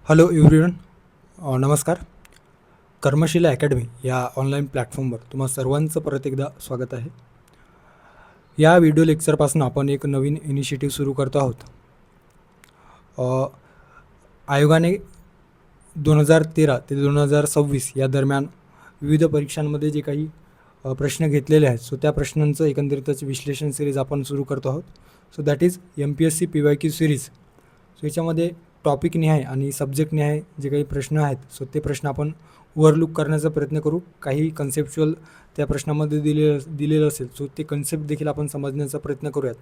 Hello everyone. नमस्कार. कर्मशिला academy या online प्लॅटफॉर्मवर तुम्हा सर्वांचं परत एकदा स्वागत आहे. या व्हिडिओ लेक्चरपासून आपण एक नवीन इनिशिएटिव्ह सुरू करतो आहोत. आयोगाने 2013 ते 2026 या दरम्यान विविध परीक्षांमध्ये जे काही प्रश्न घेतलेले आहेत, सो त्या प्रश्नांचं एकंदरीतच विश्लेषण सिरीज आपण सुरू करतो आहोत. So that is MPSC PYQ series. So याच्यामध्ये टॉपिक निहाय आणि सब्जेक्ट निहाय जे काही प्रश्न आहेत, सो ते प्रश्न आपण ओव्हरलुक करण्याचा प्रयत्न करू. काही कन्सेप्च्युअल त्या प्रश्नामध्ये दिलेलं असेल, सो ते कन्सेप्ट देखील आपण समजण्याचा प्रयत्न करूयात.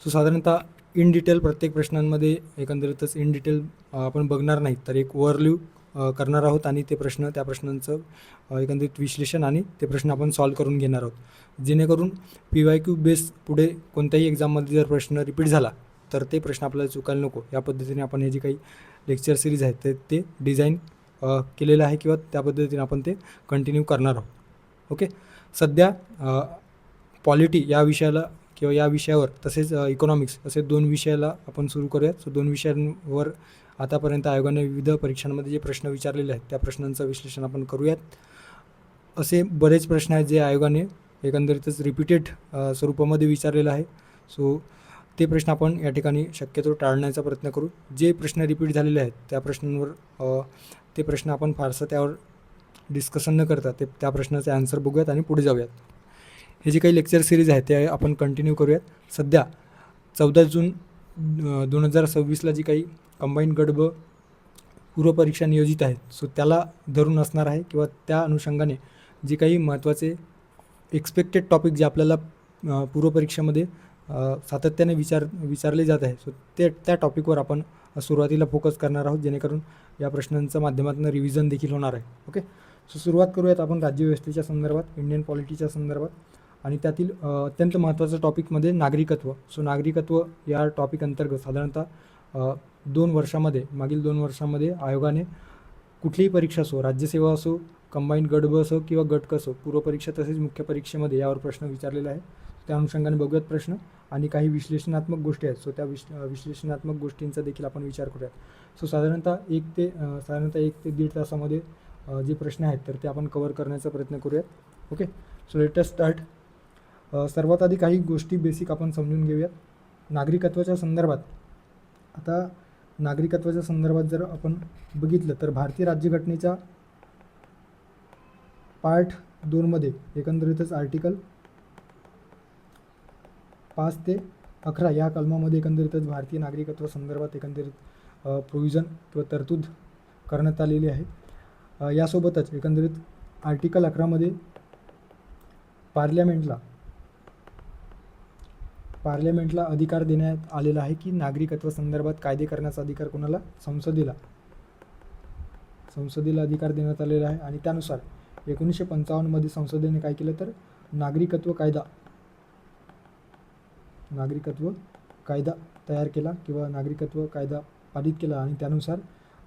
सो साधारणतः इन डिटेल प्रत्येक प्रश्नांमध्ये एकंदरीतच इन डिटेल आपण बघणार नाही, तर एक ओव्हरव्ह्यू करणार आहोत आणि ते प्रश्न त्या प्रश्नांचं एकंदरीत विश्लेषण आणि ते प्रश्न आपण सॉल्व करून घेणार आहोत, जेणेकरून PYQ बेस पुढे कोणत्याही एक्झाममध्ये जर प्रश्न रिपीट झाला तर ते प्रश्न आपल्याला चुकायला नको. या पद्धतीने आपण हे जे काही लेक्चर सिरीज आहेत ते डिझाईन केलेलं आहे किंवा त्या पद्धतीने आपण ते कंटिन्यू करणार आहोत. ओके. सध्या पॉलिटी या विषयाला किंवा या विषयावर तसेच इकॉनॉमिक्स असे दोन विषयाला आपण सुरू करूयात. सो दोन विषयांवर आतापर्यंत आयोगाने विविध परीक्षांमध्ये जे प्रश्न विचारलेले आहेत त्या प्रश्नांचं विश्लेषण आपण करूयात. असे बरेच प्रश्न आहेत जे आयोगाने एकंदरीतच रिपीटेड स्वरूपामध्ये विचारलेलं आहे. सो ते प्रश्न आपण या ठिकाणी शक्यतो टाळण्याचा प्रयत्न करू. जे प्रश्न रिपीट झालेले आहेत त्या प्रश्नांवर ते प्रश्न आपण फारसं त्यावर डिस्कशन न करता ते त्या प्रश्नाचे आन्सर बघूयात आणि पुढे जाऊयात. हे जे काही लेक्चर सिरीज आहे ते आपण कंटिन्यू करूयात. सध्या 14 जून 2026ला जी काही कंबाईंड गट ब पूर्वपरीक्षा नियोजित आहेत, सो त्याला धरून असणार आहे किंवा त्या अनुषंगाने जे काही महत्त्वाचे एक्सपेक्टेड टॉपिक जे आपल्याला पूर्वपरीक्षेमध्ये सातत्याने विचारले जात आहे, सो त्या टॉपिकवर आपण सुरुवातीला फोकस करणार आहोत, जेणेकरून या प्रश्नांच्या माध्यमातून रिव्हिजन देखील होणार आहे. ओके. सो सुरुवात करूयात आपण राज्यव्यवस्थेच्या संदर्भात, इंडियन पॉलिटीच्या संदर्भात आणि त्यातील अत्यंत महत्त्वाचं टॉपिकमध्ये नागरिकत्व. सो नागरिकत्व या टॉपिक अंतर्गत साधारणतः 2 वर्षामध्ये मागील 2 वर्षामध्ये आयोगाने कुठलीही परीक्षा असो, राज्यसेवा असो, कंबाईंड गट ब असो किंवा गट क असो, पूर्वपरीक्षा तसेच मुख्य परीक्षेमध्ये यावर प्रश्न विचारलेला आहे. त्या अनुषंगाने बघूयात प्रश्न आणि काही विश्लेषणात्मक गोष्टी आहेत, सो त्या विश्लेषणात्मक गोष्टींचा देखील आपण विचार करूयात. सो साधारणतः 1 ते 1.5 तासामध्ये जे प्रश्न आहेत तर ते आपण कव्हर करण्याचा प्रयत्न करूयात. Okay. So let us start. सर्वात आधी काही गोष्टी बेसिक आपण समजून घेऊयात नागरिकत्वाच्या संदर्भात. आता नागरिकत्वाच्या संदर्भात जर आपण बघितलं तर भारतीय राज्यघटनेच्या पार्ट 2 मध्ये एकंदरीतच आर्टिकल 5 ते 11 या कलमामध्ये एकंदरीतच भारतीय नागरिकत्व संदर्भात एकंदरीत प्रोव्हिजन किंवा तरतूद करण्यात आलेली आहे. यासोबतच एकंदरीत आर्टिकल 11 मध्ये पार्लमेंटला अधिकार देण्यात आलेला आहे की नागरिकत्व संदर्भात कायदे करण्याचा अधिकार कोणाला? संसदेला अधिकार देण्यात आलेला आहे. आणि त्यानुसार 1955 मध्ये संसदेने काय केलं तर नागरिकत्व कायदा तयार केला किंवा नागरिकत्व कायदा पारित केला. आणि त्यानुसार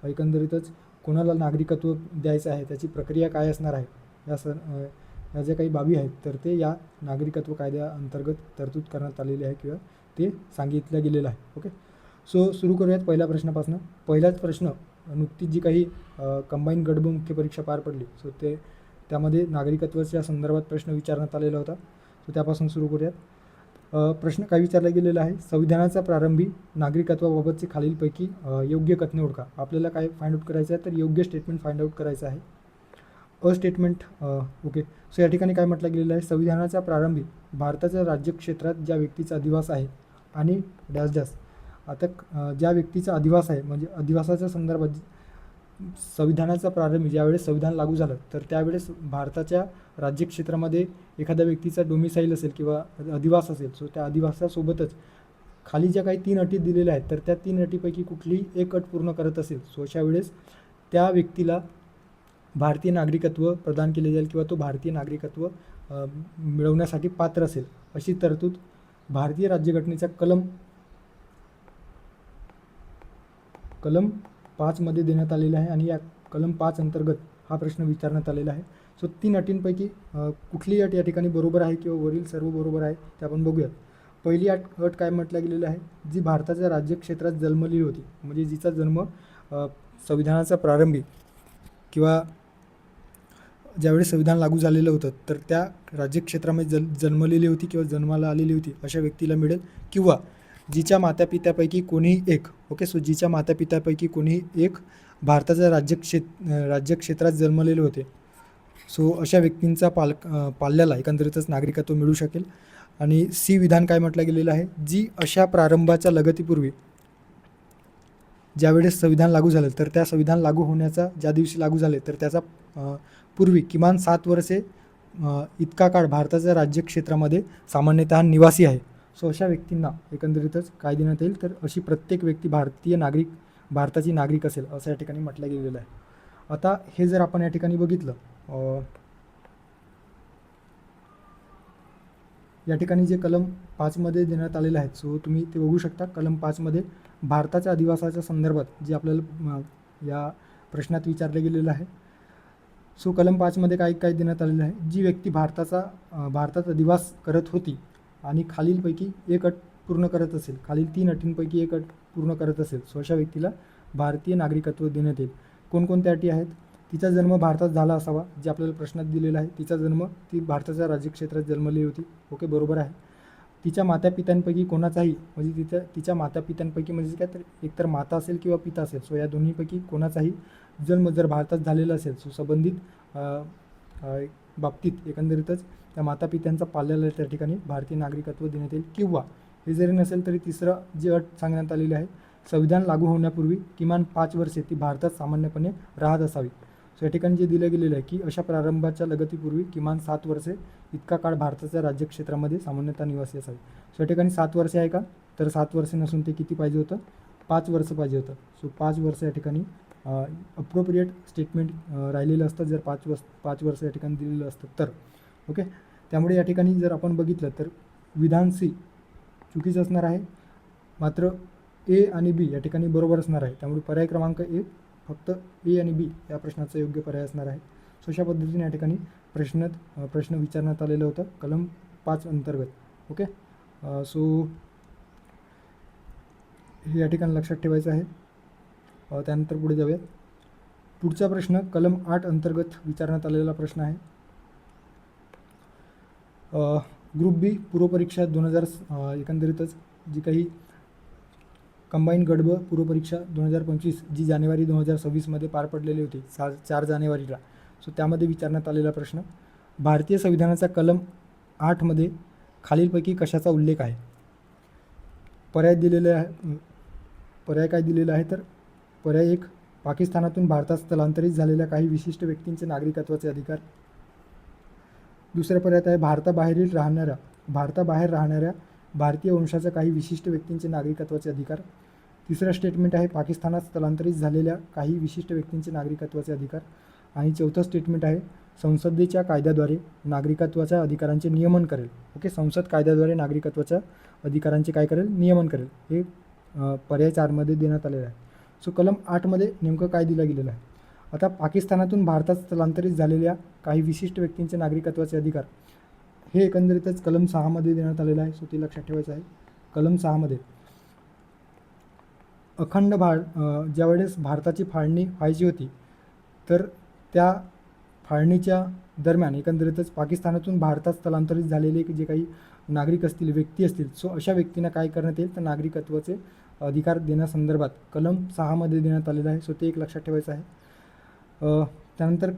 एकंदरीतच कोणाला नागरिकत्व द्यायचं आहे, त्याची प्रक्रिया काय असणार आहे, या ज्या काही बाबी आहेत तर ते या नागरिकत्व कायद्याअंतर्गत तरतूद करण्यात आलेले आहे किंवा ते सांगितलं गेलेलं आहे. ओके. सो सुरू करूयात पहिल्या प्रश्नापासून. पहिलाच प्रश्न, नुकतीच जी काही कंबाईंड गट ब मुख्य परीक्षा पार पडली, सो त्यामध्ये नागरिकत्वाच्या संदर्भात प्रश्न विचारण्यात आलेला होता. सो त्यापासून सुरू करूयात. प्रश्न काय विचारला गेलेला आहे? संविधानाचा प्रारंभी नागरिकत्वाबाबतचे खालीलपैकी योग्य कथने ओळखा. आपल्याला काय फाइंड आउट करायचं आहे तर योग्य स्टेटमेंट फाइंड आउट करायचं आहे. स्टेटमेंट. ओके. सो या ठिकाणी काय म्हटलं गेलेलं आहे? संविधानाच्या प्रारंभी भारताच्या राज्यक्षेत्रात ज्या व्यक्तीचा अधिवास आहे आणि डॅश डॅश. आता ज्या व्यक्तीचा अधिवास आहे म्हणजे अधिवासाच्या संदर्भात संविधानाचा प्रारंभी ज्यावेळेस संविधान लागू झालं तर त्यावेळेस भारताच्या राज्यक्षेत्रामध्ये एखाद्या व्यक्तीचा डोमिसाईल असेल किंवा अधिवास असेल, सो त्या अधिवासासोबतच खाली ज्या काही 3 अटी दिलेल्या आहेत तर त्या 3 अटीपैकी कुठलीही एक अट पूर्ण करत असेल, सो अशा वेळेस त्या व्यक्तीला भारतीय नागरिकत्व प्रदान केले जाईल किंवा तो भारतीय नागरिकत्व मिळवण्यासाठी पात्र असेल, अशी तरतूद भारतीय राज्यघटनेच्या कलम 5 मध्ये देण्यात आलेला आहे. आणि या कलम 5 अंतर्गत हा प्रश्न विचारण्यात आलेला आहे. सो 3 अटींपैकी कुठली अट या ठिकाणी बरोबर आहे किंवा वरील सर्व बरोबर आहे ते आपण बघूयात. पहिली अट काय म्हटलं गेलेलं आहे? जी भारताच्या राज्यक्षेत्रात जन्मलेली होती, म्हणजे जिचा जन्म संविधानाचा प्रारंभी किंवा ज्यावेळेस संविधान लागू झालेलं होतं तर त्या राज्यक्षेत्रामध्ये जन्मलेली होती किंवा जन्माला आलेली होती अशा व्यक्तीला मिळेल, किंवा जिच्या मातापित्यापैकी कोणीही एक, ओके, सो जिच्या मातापित्यापैकी कोणीही एक भारताच्या राज्यक्षेत्रात जन्मलेले होते, सो अशा व्यक्तींचा पाल्याला एकंदरीतच नागरिकत्व मिळू शकेल. आणि सी विधान काय म्हटलं गेलेलं आहे, जी अशा प्रारंभाच्या लगतीपूर्वी ज्यावेळेस संविधान लागू झालं तर त्या संविधान लागू होण्याचा ज्या दिवशी लागू झाले तर त्याचा पूर्वी किमान 7 वर्षे इतका काळ भारताच्या राज्यक्षेत्रामध्ये सामान्यतः निवासी आहे. सो अशा व्यक्तींना एकंदरीतच काय देण्यात येईल, तर अशी प्रत्येक व्यक्ती भारताची नागरिक असेल असं या ठिकाणी म्हटलं गेलेलं आहे. आता हे जर आपण या ठिकाणी बघितलं, या ठिकाणी जे कलम 5मध्ये देण्यात आलेले आहेत, सो तुम्ही ते बघू शकता. कलम 5मध्ये भारताच्या अधिवासाच्या संदर्भात जे आपल्याला या प्रश्नात विचारले गेलेलं आहे. सो कलम 5मध्ये काय काय देण्यात आलेलं आहे, जी व्यक्ती भारतात अधिवास करत होती आणि खालीलपैकी एक अट पूर्ण करत असेल, खालील 3 अटींपैकी एक अट पूर्ण करत असेल, सो अशा व्यक्तीला भारतीय नागरिकत्व देण्यात येईल. कोणकोणत्या अटी आहेत, तिचा जन्म भारतात झाला असावा, जे आपल्याला प्रश्नात दिलेला आहे. तिचा जन्म, ती भारताच्या राज्यक्षेत्रात जन्मलेली होती, ओके, बरोबर आहे. तिच्या मातापित्यांपैकी कोणाचाही, म्हणजे तिच्या मातापित्यांपैकी म्हणजे काय, तर एकतर माता असेल किंवा पिता असेल, सो या दोन्हीपैकी कोणाचाही जन्म जर भारतात झालेला असेल, सो संबंधित बाबतीत एकंदरीतच त्या मातापित्यांचा पाल्याला त्या ठिकाणी भारतीय नागरिकत्व देण्यात येईल. किंवा हे जरी नसेल तरी तिसरं जी अट सांगण्यात आलेली आहे, संविधान लागू होण्यापूर्वी किमान 5 वर्षे ती भारतात सामान्यपणे राहत असावी. सो या ठिकाणी जे दिलं गेलेलं आहे की अशा प्रारंभाच्या लगतीपूर्वी किमान 7 वर्षे इतका काळ भारताच्या राज्यक्षेत्रामध्ये सामान्यतः निवासी असावी. सो या ठिकाणी 7 वर्षे आहे का, तर 7 वर्षे नसून ते किती पाहिजे होतं, 5 वर्ष पाहिजे होतं. सो 5 वर्ष या ठिकाणी अप्रोप्रिएट स्टेटमेंट राहिलेलं असतं जर 5 वर्ष या ठिकाणी दिलेलं असतं तर, ओके. त्यामुळे या ठिकाणी जर आपण बघितलं तर विधान सी चुकीचं असणार आहे, मात्र ए आणि बी या ठिकाणी बरोबर असणार आहे. त्यामुळे पर्याय क्रमांक ए, फक्त ए आणि बी या प्रश्नाचा योग्य पर्याय असणार आहे. सो अशा पद्धतीने या ठिकाणी प्रश्न विचारण्यात आलेलं होतं कलम 5 अंतर्गत, ओके. सो हे या ठिकाणी लक्षात ठेवायचं आहे. त्यानंतर पुढे जाऊयात. पुढचा प्रश्न कलम 8 अंतर्गत विचारण्यात आलेला प्रश्न आहे. ग्रुप बी पूर्वपरीक्षा 2000 एकंदरीतच जी काही कंबाईंड गट ब पूर्वपरीक्षा 2025 जी जानेवारी 2026मध्ये पार पडलेली होती 4 जानेवारीला, सो त्यामध्ये विचारण्यात आलेला प्रश्न, भारतीय संविधानाचा कलम 8मध्ये खालीलपैकी कशाचा उल्लेख आहे. पर्याय दिलेले आहे. पर्याय काय दिलेला आहे, तर पर्याय 1, पाकिस्तानातून भारतात स्थलांतरित झालेल्या काही विशिष्ट व्यक्तींचे नागरिकत्वाचे अधिकार. दुसऱ्या पर्यायात आहे भारताबाहेर राहणाऱ्या भारतीय वंशाच्या काही विशिष्ट व्यक्तींचे नागरिकत्वाचे अधिकार. तिसरं स्टेटमेंट आहे पाकिस्तानात स्थलांतरित झालेल्या काही विशिष्ट व्यक्तींचे नागरिकत्वाचे अधिकार. आणि चौथं स्टेटमेंट आहे संसदेच्या कायद्याद्वारे नागरिकत्वाच्या अधिकारांचे नियमन करेल, ओके. संसद कायद्याद्वारे नागरिकत्वाच्या अधिकारांचे काय करेल, नियमन करेल. हे पर्याय 4मध्ये देण्यात आलेलं आहे. सो कलम 8मध्ये नेमकं काय दिलं गेलेलं आहे. आता पाकिस्तानातून भारतात स्थलांतरित झालेल्या काही विशिष्ट व्यक्तींचे नागरिकत्वाचे अधिकार हे एकंदरीतच कलम 6मध्ये देण्यात आलेलं आहे. सो ते लक्षात ठेवायचं आहे. कलम 6मध्ये ज्यावेळेस भारताची फाळणी व्हायची होती तर त्या फाळणीच्या दरम्यान एकंदरीतच पाकिस्तानातून भारतात स्थलांतरित झालेले जे काही नागरिक असतील, व्यक्ती असतील, सो अशा व्यक्तींना काय करण्यात येईल, तर नागरिकत्वाचे अधिकार देण्यासंदर्भात कलम 6मध्ये देण्यात आलेलं आहे. सो ते एक लक्षात ठेवायचं आहे. त्यानंतर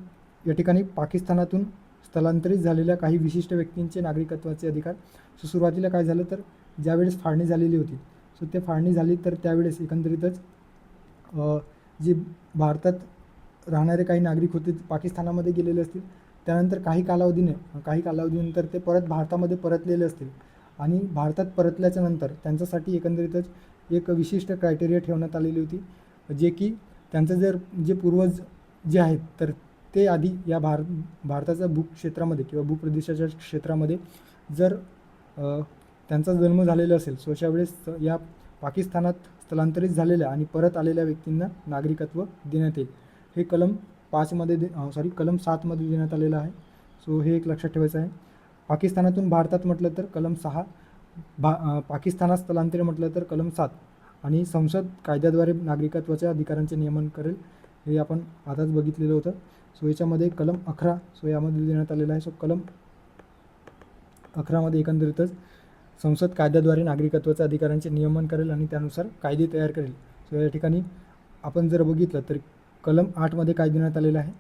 या ठिकाणी पाकिस्तानातून स्थलांतरित झालेल्या काही विशिष्ट व्यक्तींचे नागरिकत्वाचे अधिकार. सो सुरुवातीला काय झालं, तर ज्यावेळेस फाळणी झालेली होती, सो ते फाळणी झाली तर त्यावेळेस एकंदरीतच जे भारतात राहणारे काही नागरिक होते पाकिस्तानामध्ये गेलेले असतील, त्यानंतर काही कालावधीनंतर ते परत भारतामध्ये परतलेले असतील आणि भारतात परतल्याच्या नंतर त्यांच्यासाठी एकंदरीतच एक विशिष्ट क्रायटेरिया ठेवण्यात आलेली होती, जे की त्यांचं जे पूर्वज जे आहेत तर ते आधी या भारताच्या भूक्षेत्रामध्ये किंवा भूप्रदेशाच्या क्षेत्रामध्ये जर त्यांचा जन्म झालेला असेल, सो अशा वेळेस या पाकिस्तानात स्थलांतरित झालेल्या आणि परत आलेल्या व्यक्तींना नागरिकत्व देण्यात येईल. हे कलम 7मध्ये देण्यात आलेलं आहे. सो हे एक लक्षात ठेवायचं आहे. पाकिस्तानातून भारतात म्हटलं तर कलम 6, पाकिस्तानात स्थलांतरित म्हटलं तर कलम 7 आणि संसद कायद्याद्वारे नागरिकत्वाच्या अधिकारांचे नियमन करेल, हे आपण आताच बघितलेलं होतं. सो याच्यामध्ये कलम 11 सो यामध्ये देण्यात आलेला आहे. सो कलम 11मध्ये एकंदरीतच संसद कायद्याद्वारे नागरिकत्वाच्या अधिकारांचे नियमन करेल आणि त्यानुसार कायदे तयार करेल. सो या ठिकाणी आपण जर बघितलं तर कलम 8मध्ये काय देण्यात आलेलं आहे,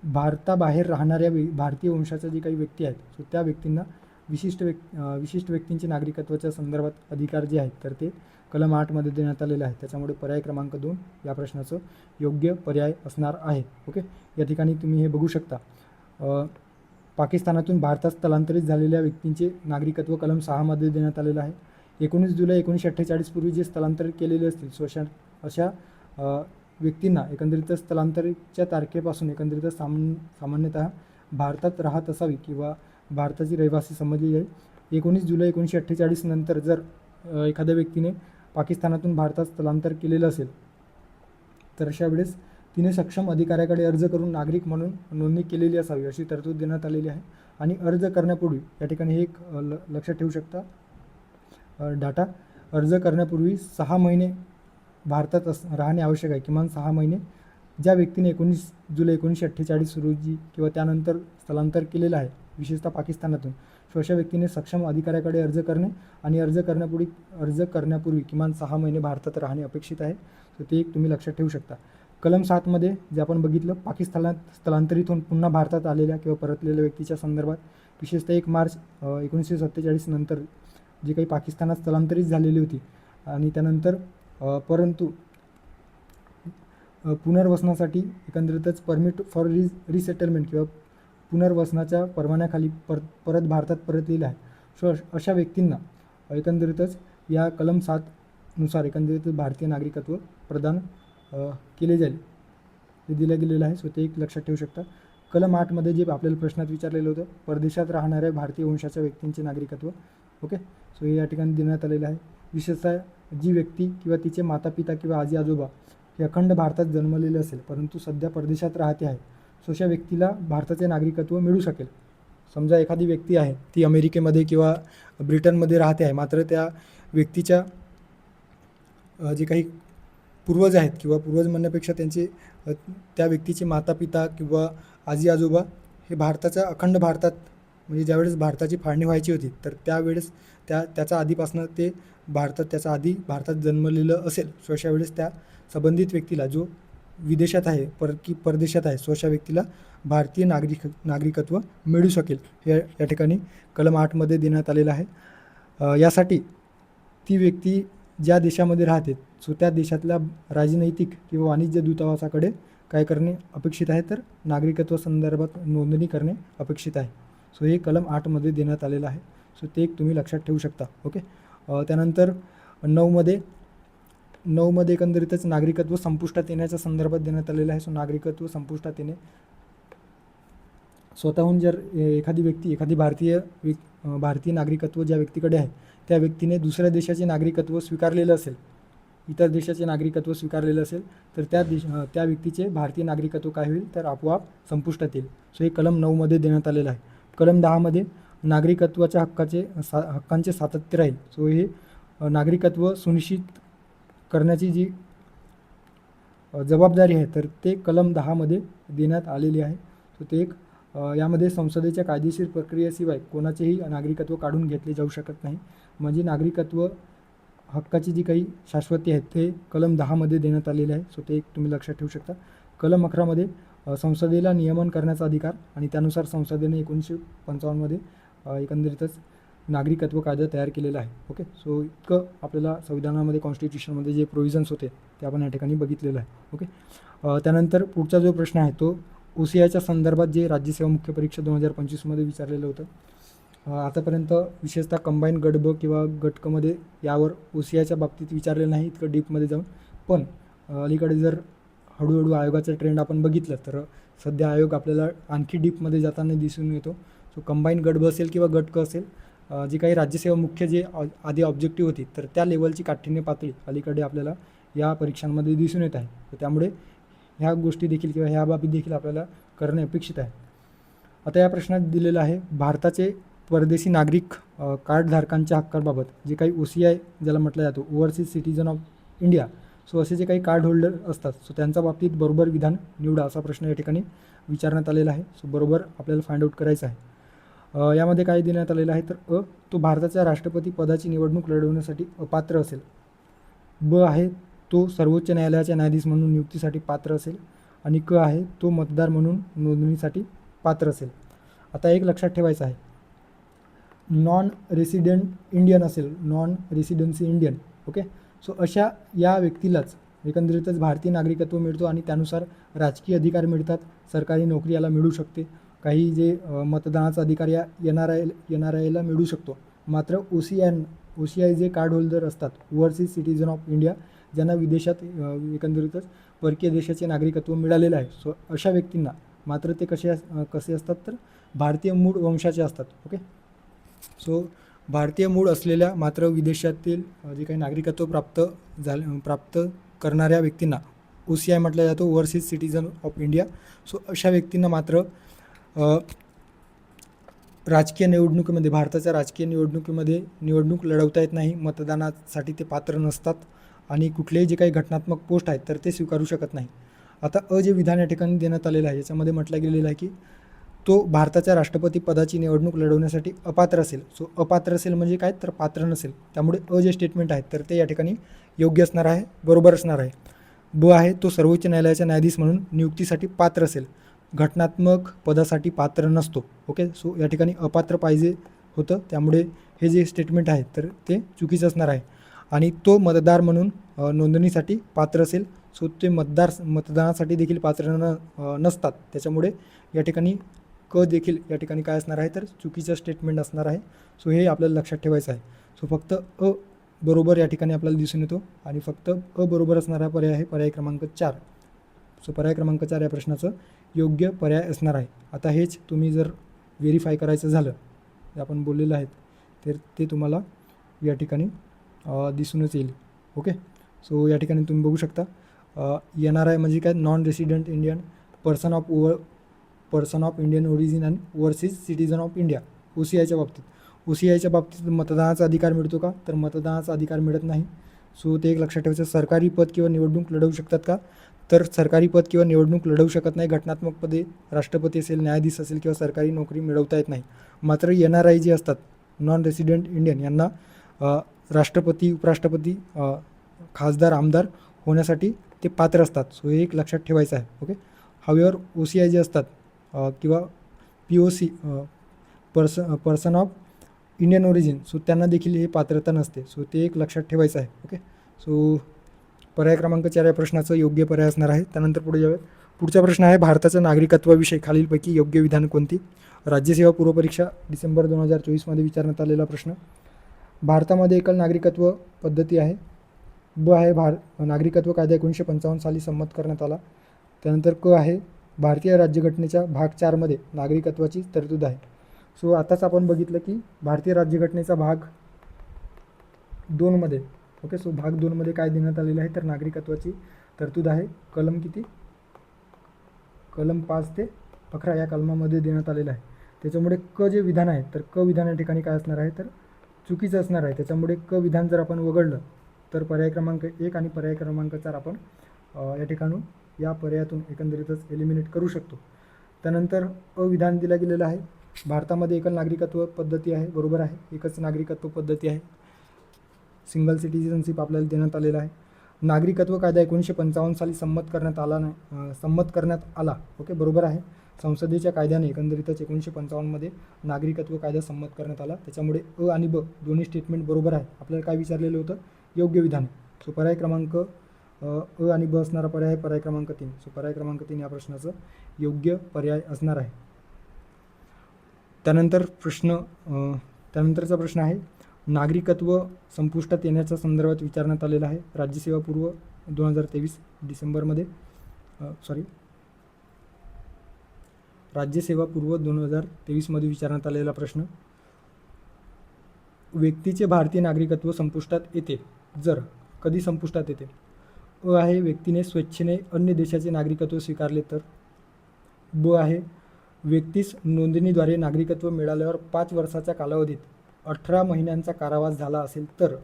भारताबाहेर राहणाऱ्या भारतीय वंशाच्या जे काही व्यक्ती आहेत सो त्या व्यक्तींना विशिष्ट व्यक्तींचे नागरिकत्वाच्या संदर्भात अधिकार जे आहेत तर ते कलम 8मध्ये देण्यात आलेले आहे. त्याच्यामुळे पर्याय क्रमांक 2 या प्रश्नाचं योग्य पर्याय असणार आहे. ओके, या ठिकाणी तुम्ही हे बघू शकता, पाकिस्तानातून भारतात स्थलांतरित झालेल्या व्यक्तींचे नागरिकत्व कलम 6मध्ये देण्यात आलेलं आहे. 19 जुलै 1948 पूर्वी जे स्थलांतरित केलेले असतील सो अशा व्यक्तींना एकंदरीत स्थलांतरितच्या तारखेपासून एकंदरीत सामान्यतः भारतात राहत असावी किंवा भारताची रहिवासी समजली जाईल. 19 जुलै 1948 नंतर जर एखाद्या व्यक्तीने पाकिस्तानातून भारतात स्थलांतर केलेलं असेल तर अशा वेळेस तिने सक्षम अधिकाऱ्याकडे अर्ज करून नागरिक म्हणून नोंदणी केलेली असावी अशी तरतूद देण्यात आलेली आहे. आणि अर्ज करण्यापूर्वी या ठिकाणी हे एक लक्षात ठेवू शकता डाटा, अर्ज करण्यापूर्वी 6 महिने भारतात राहणे आवश्यक आहे. किमान 6 महिने ज्या व्यक्तीने 19 जुलै 1948 रोजी किंवा त्यानंतर स्थलांतर केलेलं आहे विशेषतः पाकिस्तानातून, सो अशा व्यक्तीने सक्षम अधिकाऱ्याकडे अर्ज करणे आणि अर्ज करण्यापूर्वी किमान 6 महिने भारतात राहणे अपेक्षित आहे. सो ते एक तुम्ही लक्षात ठेवू शकता. कलम 7मध्ये जे आपण बघितलं, पाकिस्तानात स्थलांतरित होऊन पुन्हा भारतात आलेल्या किंवा परतलेल्या व्यक्तीच्या संदर्भात विशेषतः 1 मार्च 1947 नंतर जे काही पाकिस्तानात स्थलांतरित झालेली होती आणि त्यानंतर परंतु पुनर्वसनासाठी एकंदरीतच परमिट फॉर रिसेटलमेंट किंवा पुनर्वसनाच्या परवान्याखाली परत भारतात परतलेलं आहे. सो अशा व्यक्तींना एकंदरीतच या कलम 7नुसार एकंदरीत भारतीय नागरिकत्व प्रदान केले जाईल, हे दिलं गेलेलं आहे. सो ते एक लक्षात ठेवू शकता. कलम 8मध्ये जे आपल्याला प्रश्नात विचारलेलं होतं, परदेशात राहणाऱ्या भारतीय वंशाच्या व्यक्तींचे नागरिकत्व. ओके, सो हे या ठिकाणी देण्यात आलेलं आहे. विशेषतः जी व्यक्ती किंवा तिचे माता पिता किंवा आजी आजोबा हे अखंड भारतात जन्मलेले असेल परंतु सध्या परदेशात राहते आहे, सो अशा व्यक्तीला भारताचे नागरिकत्व मिळू शकेल. समजा एखादी व्यक्ती आहे ती अमेरिकेमध्ये किंवा ब्रिटनमध्ये राहते आहे, मात्र त्या व्यक्तीच्या जे काही पूर्वज आहेत किंवा पूर्वज म्हणण्यापेक्षा त्यांचे त्या व्यक्तीचे माता पिता किंवा आजी आजोबा हे अखंड भारतात म्हणजे ज्यावेळेस भारताची फाळणी व्हायची होती तर त्यावेळेस त्याच्या आधीपासून ते त्याच्या आधी भारतात जन्मलेलं असेल, सो अशा वेळेस त्या संबंधित व्यक्तीला जो विदेशात आहे परदेशात आहे सो अशा व्यक्तीला भारतीय नागरिकत्व मिळू शकेल, हे या ठिकाणी कलम 8मध्ये देण्यात आलेलं आहे. यासाठी ती व्यक्ती ज्या देशामध्ये राहते सो त्या देशातल्या राजनैतिक किंवा वाणिज्य दूतावासाकडे काय करणे अपेक्षित आहे, तर नागरिकत्व संदर्भात नोंदणी करणे अपेक्षित आहे. सो हे कलम 8मध्ये देण्यात आलेलं आहे. सो ते एक तुम्ही लक्षात ठेवू शकता. ओके, त्यानंतर 9मध्ये एकंदरीतच नागरिकत्व संपुष्टात येण्याच्या संदर्भात देण्यात आलेलं आहे. सो नागरिकत्व संपुष्टात येणे, स्वतःहून जर एखादी भारतीय नागरिकत्व ज्या व्यक्तीकडे आहे त्या व्यक्तीने दुसऱ्या देशाचे नागरिकत्व स्वीकारलेलं असेल, इतर देशाचे नागरिकत्व स्वीकारलेलं असेल तर त्या व्यक्तीचे भारतीय नागरिकत्व काय होईल तर आपोआप संपुष्टात येईल. सो हे कलम 9मध्ये देण्यात आलेलं आहे. कलम 10मध्ये नागरिकत्वाच्या हक्कांचे सातत्य राहील. सो हे नागरिकत्व सुनिश्चित करण्याची जी जबाबदारी आहे तर ते कलम 10मध्ये देण्यात आलेली आहे. सो ते एक यामध्ये संसदेच्या कायदेशीर प्रक्रियेशिवाय कोणाचेही नागरिकत्व काढून घेतले जाऊ शकत नाही. म्हणजे नागरिकत्व हक्काची जी काही शाश्वती आहे ते कलम 10मध्ये देण्यात आलेले आहे. सो ते एक तुम्ही लक्षात ठेवू शकता. कलम 11मध्ये संसदेला नियमन करण्याचा अधिकार आणि त्यानुसार संसदेने 1955मध्ये एकंदरीतच नागरिकत्व कायदा तयार केलेला आहे. ओके, सो इतकं आपल्याला संविधानामध्ये कॉन्स्टिट्यूशनमध्ये जे प्रोव्हिजन्स होते ते आपण या ठिकाणी बघितलेलं आहे. ओके, त्यानंतर पुढचा जो प्रश्न आहे तो OCIच्या संदर्भात जे राज्यसेवा मुख्य परीक्षा 2025मध्ये विचारलेलं होतं. आतापर्यंत विशेषतः कंबाईन गट ब किंवा गट क मध्ये यावर OCIच्या बाबतीत विचारलेलं नाही इतकं डीपमध्ये जाऊन, पण अलीकडे जर हळूहळू आयोगाचा ट्रेंड आपण बघितलं तर सध्या आयोग आपल्याला आणखी डीपमध्ये जाताना दिसून येतो. सो कंबाईन गट ब असेल किंवा गट क असेल, जी काही राज्यसेवा मुख्य जे आधी ऑब्जेक्टिव्ह होती तर त्या लेवलची काठिण्य पातळी अलीकडे आपल्याला या परीक्षांमध्ये दिसून येत आहे. तर त्यामुळे ह्या गोष्टी देखील किंवा ह्या बाबी देखील आपल्याला करणे अपेक्षित आहे. आता या प्रश्नात दिलेलं आहे भारताचे परदेशी नागरिक कार्डधारकांच्या हक्कांबाबत जे काही OCI ज्याला म्हटलं जातं overseas citizen of India. So असे जे काही कार्ड होल्डर असतात सो त्यांच्या बाबतीत बरोबर विधान निवडा असा प्रश्न या ठिकाणी विचारण्यात आलेला आहे. सो बरोबर आपल्याला फाइंड आउट करायचं आहे. यामध्ये काय देण्यात आलेलं आहे तर तो भारताच्या राष्ट्रपती पदाची निवडणूक लढवण्यासाठी अपात्र असेल. ब आहे तो सर्वोच्च न्यायालयाच्या न्यायाधीश म्हणून नियुक्तीसाठी पात्र असेल. आणि क आहे तो मतदार म्हणून नोंदणीसाठी पात्र असेल. आता एक लक्षात ठेवायचं आहे, नॉन रेसिडेंट इंडियन असेल, non residency Indian, okay. So अशा या व्यक्तीलाच एकंदरीतच भारतीय नागरिकत्व मिळतो आणि त्यानुसार राजकीय अधिकार मिळतात, सरकारी नोकरी याला मिळू शकते, काही जे मतदानाचा अधिकार या येणाऱ्याला मिळू शकतो. मात्र OCI जे कार्ड होल्डर असतात, ओव्हरसीज सिटीजन ऑफ इंडिया, ज्यांना विदेशात एकंदरीतच परकीय देशाचे नागरिकत्व मिळालेलं आहे, सो अशा व्यक्तींना मात्र ते कसे असतात तर भारतीय मूळ वंशाचे असतात, ओके. सो भारतीय मूळ असलेल्या मात्र विदेशातील जे काही नागरिकत्व प्राप्त करणाऱ्या व्यक्तींना OCI म्हटलं जातं, overseas citizen of India. So अशा व्यक्तींना मात्र राजकीय निवडणुकीमध्ये, भारताच्या राजकीय निवडणुकीमध्ये निवडणूक लढवता येत नाही, मतदानासाठी ते पात्र नसतात आणि कुठलेही जे काही घटनात्मक पोस्ट आहेत तर ते स्वीकारू शकत नाही. आता जे विधान या ठिकाणी देण्यात आलेलं आहे याच्यामध्ये म्हटलं गेलेलं आहे की तो भारताच्या राष्ट्रपती पदाची निवडणूक लढवण्यासाठी अपात्र असेल. सो अपात्र असेल म्हणजे काय तर पात्र नसेल, त्यामुळे जे स्टेटमेंट आहे तर ते या ठिकाणी योग्य असणार आहे, बरोबर असणार आहे. ब आहे तो सर्वोच्च न्यायालयाचा न्यायाधीश म्हणून नियुक्तीसाठी पात्र असेल, घटनात्मक पदासाठी पात्र नसतो, ओके. सो या ठिकाणी अपात्र पाहिजे होतं, त्यामुळे हे जे स्टेटमेंट आहे तर ते चुकीचं असणार आहे. आणि तो मतदार म्हणून नोंदणीसाठी पात्र असेल. सो ते मतदानासाठी देखील पात्र नसतात, त्याच्यामुळे या ठिकाणी क देखील या ठिकाणी काय असणार आहे तर चुकीचं स्टेटमेंट असणार आहे. सो हे आपल्याला लक्षात ठेवायचं आहे. सो फक्त बरोबर या ठिकाणी आपल्याला दिसून येतो आणि फक्त बरोबर असणारा पर्याय आहे पर्याय क्रमांक 4. सो पर्याय क्रमांक 4 या प्रश्नाचं योग्य पर्याय असणार आहे. आता हेच तुम्ही जर व्हेरीफाय करायचं झालं, जे आपण बोललेलं आहे तर ते तुम्हाला या ठिकाणी दिसूनच येईल, ओके. सो या ठिकाणी तुम्ही बघू शकता NRI म्हणजे काय, non resident Indian person of Indian origin and overseas citizen of India. OCIच्या बाबतीत मतदानाचा अधिकार मिळतो का तर मतदानाचा अधिकार मिळत नाही. सो ते एक लक्षात ठेवायचं. सरकारी पद किंवा निवडणूक लढवू शकतात का तर सरकारी पद किंवा निवडणूक लढवू शकत नाही. घटनात्मक पदे राष्ट्रपती असेल, न्यायाधीश असेल किंवा सरकारी नोकरी मिळवता येत नाही. मात्र NRI जे असतात, नॉन रेसिडेंट इंडियन, यांना राष्ट्रपती, उपराष्ट्रपती, खासदार, आमदार होण्यासाठी ते पात्र असतात. सो हे एक लक्षात ठेवायचं आहे, ओके. हावेवर OCI जे असतात किंवा POC person of Indian origin, so त्यांना देखील हे पात्रता नसते. सो ते एक लक्षात ठेवायचं आहे, ओके. सो पर्याय क्रमांक 4 या प्रश्नाचं योग्य पर्याय असणार आहे. त्यानंतर पुढे जाऊयात. पुढचा प्रश्न आहे भारताच्या नागरिकत्वाविषयी खालीलपैकी योग्य विधान कोणती. राज्यसेवा पूर्वपरीक्षा डिसेंबर 2024 विचारण्यात आलेला प्रश्न. भारतामध्ये एकल नागरिकत्व पद्धती आहे. ब आहे नागरिकत्व कायदा 1955 साली संमत करण्यात आला. त्यानंतर क आहे भारतीय राज्यघटनेच्या भाग 4 नागरिकत्वाची तरतूद आहे. सो आताच आपण बघितलं की भारतीय राज्यघटनेचा भाग 2 ओके. सो भाग 2 काय देण्यात आलेलं आहे तर नागरिकत्वाची तरतूद आहे. कलम किती, कलम 5 ते 11 या कलमामध्ये देण्यात आलेलं आहे. त्याच्यामुळे क जे विधान आहे तर क विधान या ठिकाणी काय असणार आहे तर चुकीचं असणार आहे. त्याच्यामुळे क विधान जर आपण वगळलं तर पर्याय क्रमांक 1 आणि पर्याय क्रमांक 4 आपण या ठिकाणी या पर्यायातून एकंदरीतच एलिमिनेट करू शकतो. त्यानंतर अविधान दिलं गेलेलं आहे. भारतामध्ये एकल नागरिकत्व पद्धती आहे, बरोबर आहे. एकच नागरिकत्व पद्धती आहे. सिंगल सिटीजनशिप आपल्याला देण्यात आलेलं आहे. नागरिकत्व कायदा 1955 साली संमत करण्यात आला, ओके, बरोबर आहे. संसदेच्या कायद्याने एकंदरीतच 1955 नागरिकत्व कायदा संमत करण्यात आला. त्याच्यामुळे आणि ब दोन्ही स्टेटमेंट बरोबर आहे. आपल्याला काय विचारलेलं होतं, योग्य विधान. सो पर्याय क्रमांक आणि ब असणारा पर्याय आहे पर्याय क्रमांक 3. सो पर्याय क्रमांक 3 या प्रश्नाचं योग्य पर्याय असणार आहे. त्यानंतरचा प्रश्न आहे नागरिकत्व संपुष्टात येण्याच्या संदर्भात विचारण्यात आलेला आहे. राज्यसेवा पूर्व 2023 डिसेंबरमध्ये राज्यसेवा पूर्व 2023 विचारण्यात आलेला प्रश्न. व्यक्तीचे भारतीय नागरिकत्व संपुष्टात येते जर कधी संपुष्टात येते. आहे व्यक्तीने स्वेच्छेने अन्य देशाचे नागरिकत्व स्वीकारले तर. ब आहे व्यक्तीस नोंदणीद्वारे नागरिकत्व मिळाल्यावर 5 वर्षाच्या कालावधीत 18 महिन्यांचा कारावास झाला असेल तर.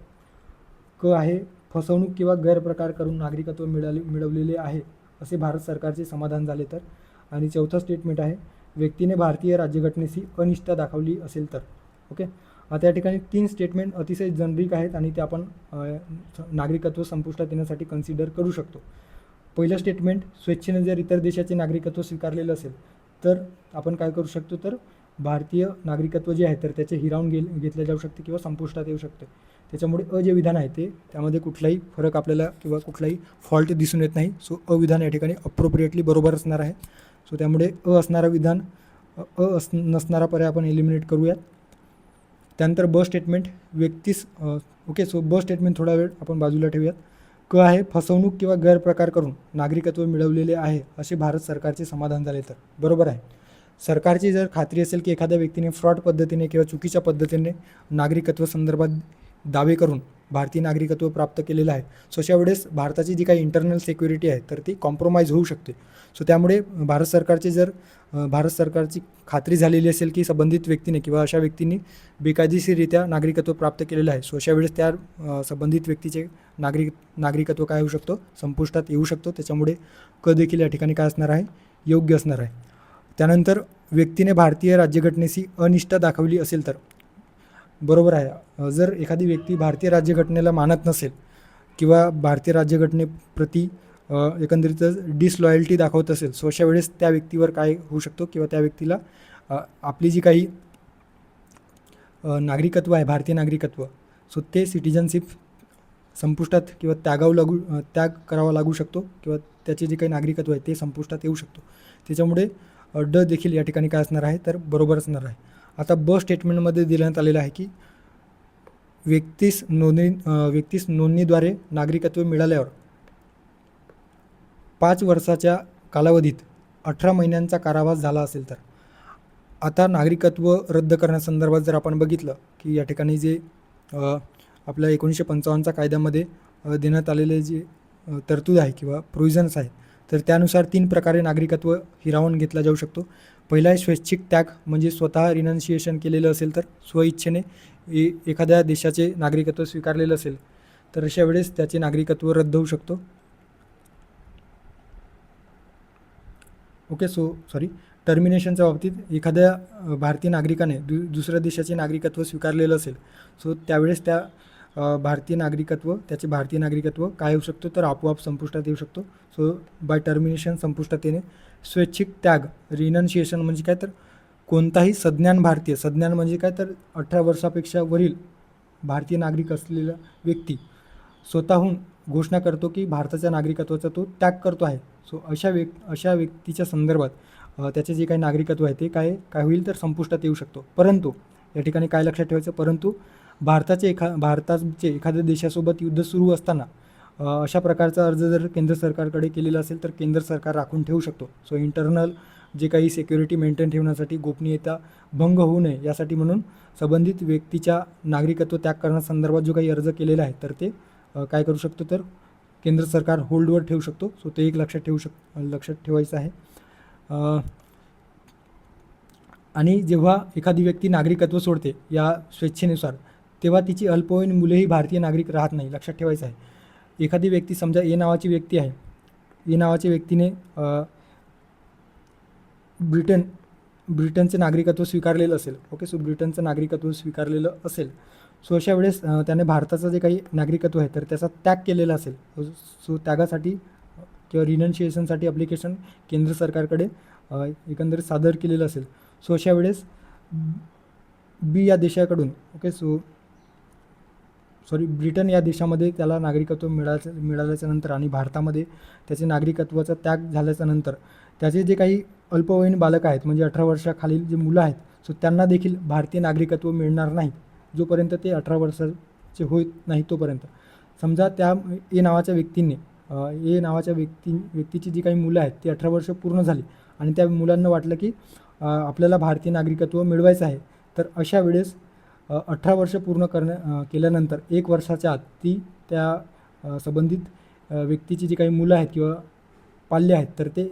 क आहे फसवणूक किंवा गैरप्रकार करून नागरिकत्व मिळवलेले आहे असे भारत सरकारचे समाधान झाले तर. आणि चौथं स्टेटमेंट आहे, व्यक्तीने भारतीय राज्यघटनेशी अनिष्ठा दाखवली असेल तर. ओके, आता या ठिकाणी 3 स्टेटमेंट अतिशय जनरिक आहेत आणि ते आपण नागरिकत्व संपुष्टात येण्यासाठी कन्सिडर करू शकतो. पहिलं स्टेटमेंट, स्वेच्छेने जर इतर देशाचे नागरिकत्व स्वीकारलेलं असेल तर आपण काय करू शकतो, तर भारतीय नागरिकत्व जे आहे तर त्याचे हिरावून घेतले जाऊ शकते किंवा संपुष्टात येऊ शकते. त्याच्यामुळे जे विधान आहे ते त्यामध्ये कुठलाही फरक आपल्याला किंवा कुठलाही फॉल्ट दिसून येत नाही. सो विधान या ठिकाणी अप्रोप्रिएटली बरोबर असणार आहे. सो त्यामुळे असणारं विधान नसणारा पर्याय आपण एलिमिनेट करूयात. त्यानंतर ब स्टेटमेंट, व्यक्तीस ओके, सो ब स्टेटमेंट थोडा वेळ आपण बाजूला ठेवूयात. क आहे, फसवणूक किंवा गैरप्रकार करून नागरिकत्व मिळवलेले आहे असे भारत सरकारचे समाधान झाले तर. बरोबर आहे. सरकारची जर खात्री असेल की एखाद्या व्यक्तीने फ्रॉड पद्धतीने किंवा चुकीच्या पद्धतीने नागरिकत्व संदर्भात दावे करून भारतीय नागरिकत्व प्राप्त केलेलं आहे, सो अशा वेळेस भारताची जी काही इंटरनल सिक्युरिटी आहे तर ती कॉम्प्रोमाइज होऊ शकते. सो त्यामुळे भारत सरकारची खात्री झालेली असेल की संबंधित व्यक्तीने किंवा अशा व्यक्तींनी बेकायदेशीररित्या नागरिकत्व प्राप्त केलेलं आहे, सो अशा वेळेस त्या संबंधित व्यक्तीचे नागरिकत्व काय होऊ शकतो, संपुष्टात येऊ शकतो. त्याच्यामुळे क देखील या ठिकाणी काय असणार आहे, योग्य असणार आहे. त्यानंतर व्यक्तीने भारतीय राज्यघटनेशी अनिष्ठा दाखवली असेल तर. बरोबर आहे. जर एखादी व्यक्ती भारतीय राज्यघटनेला मानत नसेल किंवा भारतीय राज्यघटनेप्रती एकंदरीतच डिसलॉयल्टी दाखवत असेल, सो अशा वेळेस त्या व्यक्तीवर काय होऊ शकतो किंवा त्या व्यक्तीला आपली जी काही नागरिकत्व आहे, भारतीय नागरिकत्व, सो ते सिटिझनशिप संपुष्टात किंवा त्याग करावा लागू शकतो किंवा त्याचे जे काही नागरिकत्व आहे ते संपुष्टात येऊ शकतो. त्याच्यामुळे ड देखील या ठिकाणी काय असणार आहे, तर बरोबर असणार आहे. आता ब स्टेटमेंटमध्ये देण्यात आलेलं आहे की व्यक्तीस नोंदणीद्वारे नागरिकत्व मिळाल्यावर 5 वर्षाच्या कालावधीत 18 महिन्यांचा कारावास झाला असेल तर. आता नागरिकत्व रद्द करण्यासंदर्भात जर आपण बघितलं की या ठिकाणी जे आपल्या 1955च्या कायद्यामध्ये देण्यात आलेले जे तरतूद आहे किंवा प्रोव्हिजन्स आहे, तर त्यानुसार 3 प्रकारे नागरिकत्व हिरावून घेतला जाऊ शकतो. पहिला आहे स्वैच्छिक त्याग, म्हणजे स्वतः रिनन्शिएशन केलेलं असेल तर, स्वइच्छेने एखाद्या देशाचे नागरिकत्व स्वीकारलेलं असेल तर अशा वेळेस त्याचे नागरिकत्व रद्द होऊ शकतो. ओके, टर्मिनेशनच्या बाबतीत एखाद्या भारतीय नागरिकाने दुसऱ्या देशाचे नागरिकत्व स्वीकारलेलं असेल, सो त्यावेळेस त्याचे भारतीय नागरिकत्व काय होऊ शकतो, तर आपोआप संपुष्टात येऊ शकतो. सो बाय टर्मिनेशन संपुष्टात येणे. स्वैच्छिक त्याग, रिनन्शिएशन म्हणजे काय, तर कोणताही सज्ञान म्हणजे काय, तर 18 वर्षापेक्षा वरील भारतीय नागरिक असलेला व्यक्ती स्वतःहून घोषणा करतो की भारताच्या नागरिकत्वाचा तो त्याग करतो आहे. सो अशा व्यक्तीच्या संदर्भात त्याचे जे काही नागरिकत्व आहे ते काय होईल, तर संपुष्टात येऊ शकतो. परंतु या ठिकाणी काय लक्षात ठेवायचं, परंतु भारताचे एखाद्या देशासोबत युद्ध सुरू असताना अशा प्रकारचा अर्ज जर केंद्र सरकारकडे केलेला असेल तर केंद्र सरकार राखून ठेवू शकतो. सो इंटरनल जे काही सिक्युरिटी मेंटेन ठेवण्यासाठी, गोपनीयता भंग होऊ नये यासाठी म्हणून संबंधित व्यक्तीच्या नागरिकत्व त्याग करण्यासंदर्भात जो काही अर्ज केलेला आहे तर ते काय करू शकतो, तर केंद्र सरकार होल्डवर ठेवू शकतो. सो ते एक लक्षात ठेवायचं आहे. आणि जेव्हा एखादी व्यक्ती नागरिकत्व सोडते या स्वेच्छेनुसार, तेव्हा तिची अल्पवयीन मुलेही भारतीय नागरिक राहत नाही, लक्षात ठेवायचं आहे. एखादी व्यक्ती, समजा ए नावाची व्यक्ती आहे, ए नावाच्या व्यक्तीने ब्रिटनचे नागरिकत्व स्वीकारलेलं असेल. ओके, सो ब्रिटनचं नागरिकत्व स्वीकारलेलं असेल, सो अशा वेळेस त्याने भारताचं जे काही नागरिकत्व आहे तर त्याचा त्याग केलेला असेल, सो त्यागासाठी किंवा रिनन्शिएशनसाठी ॲप्लिकेशन केंद्र सरकारकडे एकंदरीत सादर केलेलं असेल, सो अशा वेळेस बी या देशाकडून ब्रिटन या देशामध्ये त्याला नागरिकत्व मिळाल्याच्या नंतर आणि भारतामध्ये त्याचे नागरिकत्वाचा त्याग झाल्याच्या नंतर त्याचे जे काही अल्पवयीन बालक आहेत, म्हणजे 18 वर्षाखालील जे मुलं आहेत, सो त्यांना देखील भारतीय नागरिकत्व मिळणार नाही जोपर्यंत ते 18 वर्षाचे होत नाही तोपर्यंत. समजा त्या ए नावाच्या व्यक्तीची जी काही मुलं आहेत ती 18 वर्ष पूर्ण झाली आणि त्या मुलांना वाटलं की आपल्याला भारतीय नागरिकत्व मिळवायचं आहे, तर अशा वेळेस 18 वर्ष पूर्ण केल्यानंतर 1 वर्षाच्या आत त्या संबंधित व्यक्तीची जी काही मुलं आहेत किंवा पाल्य आहेत तर ते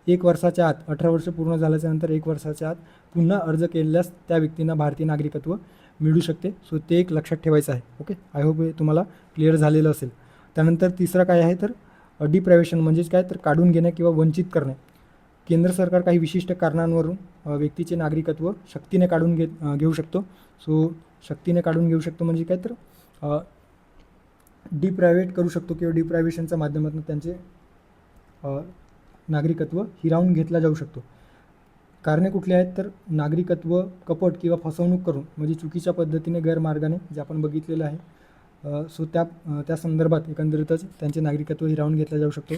1 वर्षाच्या आत, 18 वर्ष पूर्ण झाल्याच्या नंतर 1 वर्षाच्या आत पुन्हा अर्ज केल्यास त्या व्यक्तींना भारतीय नागरिकत्व मिळू शकते. सो ते एक लक्षात ठेवायचं आहे. ओके, आय होप हे तुम्हाला क्लिअर झालेलं असेल. त्यानंतर तिसरं काय आहे तर डिप्रायव्हेशन म्हणजेच काय तर काढून घेणे किंवा वंचित करणे. केंद्र सरकार काही विशिष्ट कारणांवरून व्यक्तीचे नागरिकत्व सक्तीने काढून घेऊ शकतो. सो सक्तीने काढून घेऊ शकतो म्हणजे काय तर डिप्रायव्हेट करू शकतो किंवा डिप्रायव्हेशनच्या माध्यमातून त्यांचे नागरिकत्व हिरावून घेतला जाऊ शकतो. कारणे कुठली आहेत तर नागरिकत्व कपट किंवा फसवणूक करून म्हणजे चुकीच्या पद्धतीने गैरमार्गाने जे आपण बघितलेलं आहे. सो त्या संदर्भात एकंदरीतच त्यांचे नागरिकत्व हिरावून घेतलं जाऊ शकतो.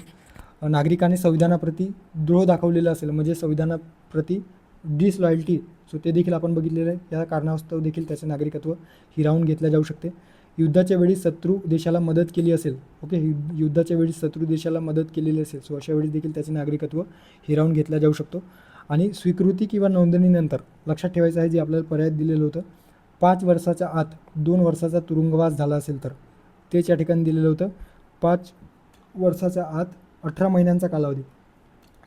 नागरिकाने संविधानाप्रती द्रोह दाखवलेला असेल म्हणजे संविधानाप्रती डिसलॉयल्टी, सो ते देखील आपण बघितलेलं आहे. या कारणास्तव देखील त्याचे नागरिकत्व हिरावून घेतले जाऊ शकते. युद्धाच्या वेळी शत्रू देशाला मदत केली असेल, ओके, युद्धाच्या वेळी शत्रू देशाला मदत केलेली असेल, सो अशा वेळी देखील त्याचे नागरिकत्व हिरावून घेतला जाऊ शकतो. आणि स्वीकृती किंवा नोंदणीनंतर लक्षात ठेवायचं आहे जे आपल्याला पर्याय दिलेलं होतं, 5 वर्षाच्या आत 2 वर्षाचा तुरुंगवास झाला असेल तर तेच या ठिकाणी दिलेलं होतं. 5 वर्षाच्या आत 18 महिन्यांचा कालावधी,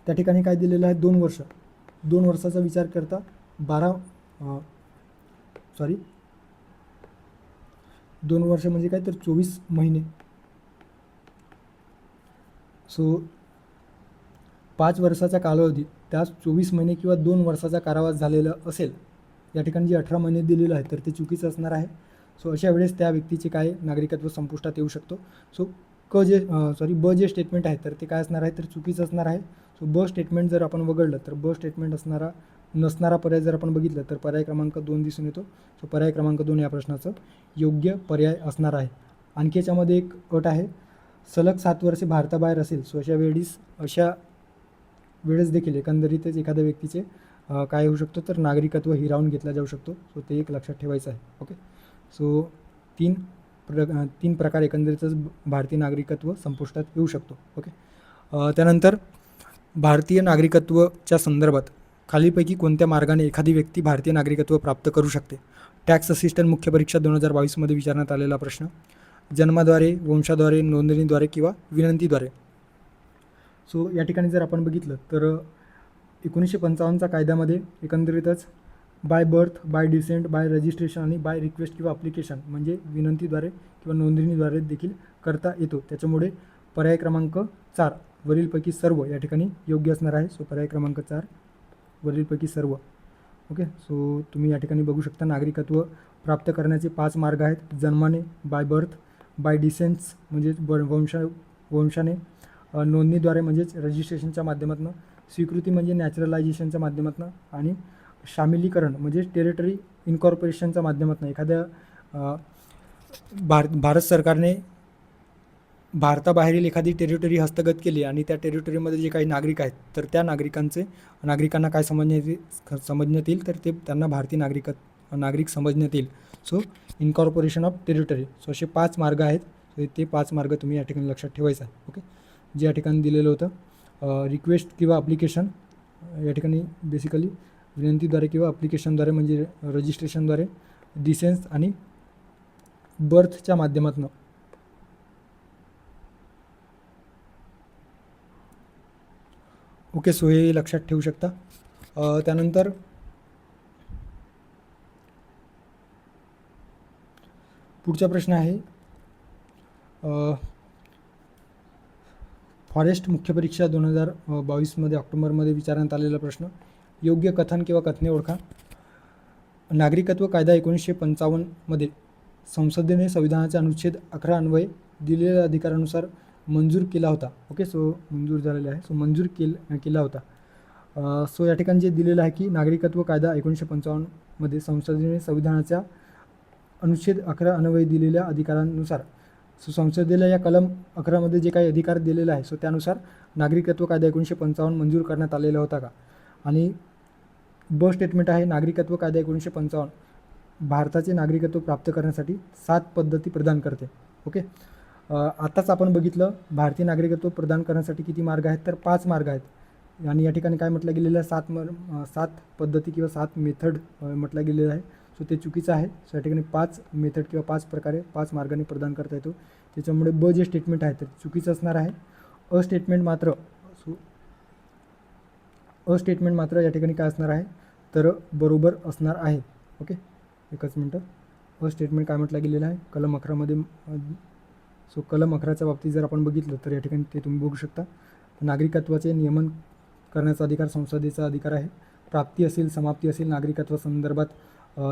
त्या ठिकाणी काय दिलेलं आहे 2 वर्ष. 2 वर्षाचा विचार करता 2 वर्ष म्हणजे काय तर 24 महिने. सो 5 वर्षाचा कालावधी त्यास 24 महिने किंवा 2 वर्षाचा कारावास झालेला असेल. या ठिकाणी जे 18 महिने दिलेलं आहे तर ते चुकीचं असणार आहे. सो अशा वेळेस त्या व्यक्तीचे काय नागरिकत्व संपुष्टात येऊ शकतो. सो ब जे स्टेटमेंट आहे तर ते काय असणार आहे तर चुकीचं असणार आहे. सो ब स्टेटमेंट जर आपण वगळलं तर ब स्टेटमेंट नसणारा पर्याय जर आपण बघितलं तर पर्याय क्रमांक 2 दिसून येतो. सो पर्याय क्रमांक 2 या प्रश्नाचं योग्य पर्याय असणार आहे. आणखी याच्यामध्ये एक अट आहे, सलग 7 वर्षे भारताबाहेर असेल. सो अशा वेळेस देखील एकंदरीतच एखाद्या व्यक्तीचे काय होऊ शकतो तर नागरिकत्व हिरावून घेतला जाऊ शकतो. सो ते एक लक्षात ठेवायचं आहे. ओके, सो तीन प्रकार एकंदरीतच भारतीय नागरिकत्व संपुष्टात येऊ शकतो. ओके, त्यानंतर भारतीय नागरिकत्वच्या संदर्भात खालीपैकी कोणत्या मार्गाने एखादी व्यक्ती भारतीय नागरिकत्व प्राप्त करू शकते. टॅक्स असिस्टंट मुख्य परीक्षा 2022 विचारण्यात आलेला प्रश्न. जन्माद्वारे, वंशाद्वारे, नोंदणीद्वारे किंवा विनंतीद्वारे. सो या ठिकाणी जर आपण बघितलं तर 1955चा कायद्यामध्ये एकंदरीतच bye birth, by descent, by registration आणि बाय रिक्वेस्ट किंवा अप्लिकेशन म्हणजे विनंतीद्वारे किंवा नोंदणीद्वारे देखील करता येतो. त्याच्यामुळे पर्याय क्रमांक 4 वरीलपैकी सर्व या ठिकाणी योग्य असणार आहे. सो पर्याय क्रमांक 4 वरीलपैकी सर्व. ओके, सो तुम्ही या ठिकाणी बघू शकता नागरिकत्व प्राप्त करण्याचे 5 मार्ग आहेत. जन्माने, बाय बर्थ, बाय डिसेंट्स म्हणजेच वंशाने, नोंदणीद्वारे म्हणजेच रजिस्ट्रेशनच्या माध्यमातून, स्वीकृती म्हणजे नॅचरलायझेशनच्या माध्यमातून आणि शामिलीकरण म्हणजे टेरिटरी इन्कॉर्पोरेशनच्या माध्यमातून. एखाद्या भारत सरकारने भारताबाहेरील एखादी टेरिटरी हस्तगत केली आणि त्या टेरिटरीमध्ये जे काही नागरिक आहेत तर त्या नागरिकांना काय समजण्यात येईल तर ते त्यांना भारतीय नागरिक समजण्यात येईल. So incorporation of territory. So असे 5 मार्ग आहेत. सो ते 5 मार्ग तुम्ही या ठिकाणी लक्षात ठेवायचं आहे. ओके, जे या ठिकाणी दिलेलं होतं रिक्वेस्ट किंवा ॲप्लिकेशन, या ठिकाणी बेसिकली विनंतीद्वारे किंवा ॲप्लिकेशनद्वारे म्हणजे रजिस्ट्रेशनद्वारे, डिसेन्स आणि बर्थच्या माध्यमातून. ओके, सो हे लक्षात ठेवू शकता. त्यानंतर पुढचा प्रश्न आहे फॉरेस्ट मुख्य परीक्षा 2022 ऑक्टोबरमध्ये विचारण्यात आलेला प्रश्न. योग्य कथन किंवा कथने ओळखा. नागरिकत्व कायदा 1955 संसदेने संविधानाच्या अनुच्छेद 11 अन्वये दिलेल्या अधिकारानुसार मंजूर केला होता. ओके, सो मंजूर झालेला आहे. सो मंजूर केला होता. सो या ठिकाणी जे दिलेलं आहे की नागरिकत्व कायदा 1955 संसदेने संविधानाच्या अनुच्छेद 11 अन्वये दिलेल्या अधिकारांनुसार, सो संसदेला या कलम 11 जे काही अधिकार दिलेला आहे सो त्यानुसार नागरिकत्व कायदा 1955 मंजूर करण्यात आलेला होता का. आणि ब स्टेटमेंट आहे नागरिकत्व कायदा 1955 भारताचे नागरिकत्व प्राप्त करण्यासाठी 7 पद्धती प्रदान करते. ओके, आताच आपण बघितलं भारतीय नागरिकत्व प्रदान करण्यासाठी किती मार्ग आहेत तर 5 मार्ग आहेत. आणि या ठिकाणी काय म्हटलं गेलेलं आहे 7 पद्धती किंवा 7 मेथड म्हटलं गेलेलं आहे. सो ते चुकीचं आहे. सो या ठिकाणी 5 मेथड किंवा 5 प्रकारे 5 मार्गाने प्रदान करता येतो. त्याच्यामुळे ब जे स्टेटमेंट आहे ते चुकीचं असणार आहे. अ स्टेटमेंट मात्र या ठिकाणी काय असणार आहे तर बरोबर असणार आहे. ओके, एकच मिनटं. अ स्टेटमेंट काय म्हटलं गेलेलं आहे कलम 11 सो कलम 11च्या बाबतीत जर आपण बघितलं तर या ठिकाणी ते तुम्ही बघू शकता. नागरिकत्वाचे नियमन करण्याचा अधिकार संसदेचा अधिकार आहे. प्राप्ती असेल, समाप्ती असेल, नागरिकत्वासंदर्भात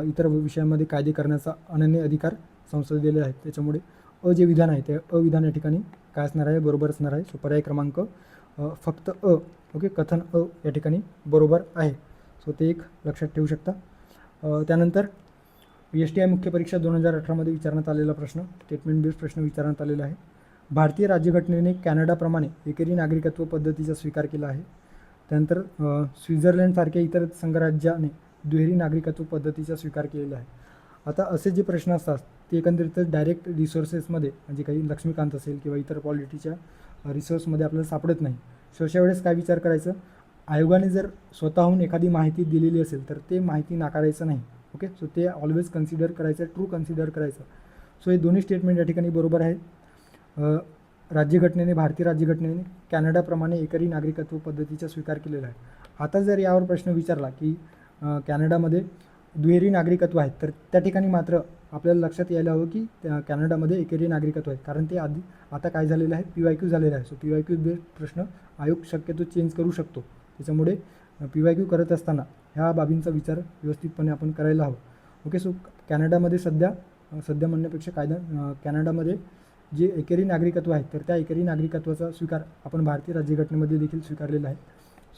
इतर विषयांमध्ये कायदे करण्याचा अनन्य अधिकार संसदेला आहे. त्याच्यामुळे जे विधान आहे ते अविधान या ठिकाणी काय असणार आहे, बरोबर असणार आहे. सो पर्याय क्रमांक फक्त ओके, कथन या ठिकाणी बरोबर आहे. सो ते एक लक्षात ठेवू शकता. त्यानंतर STI मुख्य परीक्षा 2018मध्ये विचारण्यात आलेला प्रश्न, स्टेटमेंट बेस्ड प्रश्न विचारण्यात आलेला आहे. भारतीय राज्यघटनेने कॅनडाप्रमाणे एकेरी नागरिकत्व पद्धतीचा स्वीकार केला आहे. त्यानंतर स्वित्झर्लंडसारख्या इतर संघराज्याने दुहेरी नागरिकत्व पद्धतीचा स्वीकार केलेला आहे. आता असे जे प्रश्न असतात ते एकंदरीतच डायरेक्ट रिसोर्सेसमध्ये, म्हणजे काही लक्ष्मीकांत असेल किंवा इतर पॉलिटीच्या रिसोर्समध्ये आपल्याला सापडत नाही. सो अशा वेळेस काय विचार करायचं, आयोगाने जर स्वतःहून एखादी माहिती दिलेली असेल तर ते माहिती नाकारायचं नाही. ओके, सो ते ऑलवेज कन्सिडर करायचं, ट्रू कन्सिडर करायचं. सो हे दोन्ही स्टेटमेंट या ठिकाणी बरोबर आहे. भारतीय राज्यघटनेने कॅनडाप्रमाणे एकरी नागरिकत्व पद्धतीचा स्वीकार केलेला आहे. आता जर यावर प्रश्न विचारला की कॅनडामध्ये दुहेरी नागरिकत्व आहेत, तर त्या ठिकाणी मात्र आपल्याला लक्षात यायला हवं की कॅनडामध्ये एकेरी नागरिकत्व आहे, कारण ते आधी आता काय झालेलं आहे, PYQ झालेलं आहे. सो PYQ बेस्ड प्रश्न आयोग शक्यतो चेंज करू शकतो. त्याच्यामुळे PYQ करत असताना ह्या बाबींचा विचार व्यवस्थितपणे आपण करायला हवं. ओके, सो कॅनडामध्ये सध्या म्हणण्यापेक्षा कॅनडामध्ये जे एकेरी नागरिकत्व आहे, तर त्या एकेरी नागरिकत्वाचा स्वीकार आपण भारतीय राज्यघटनेमध्ये देखील स्वीकारलेला आहे.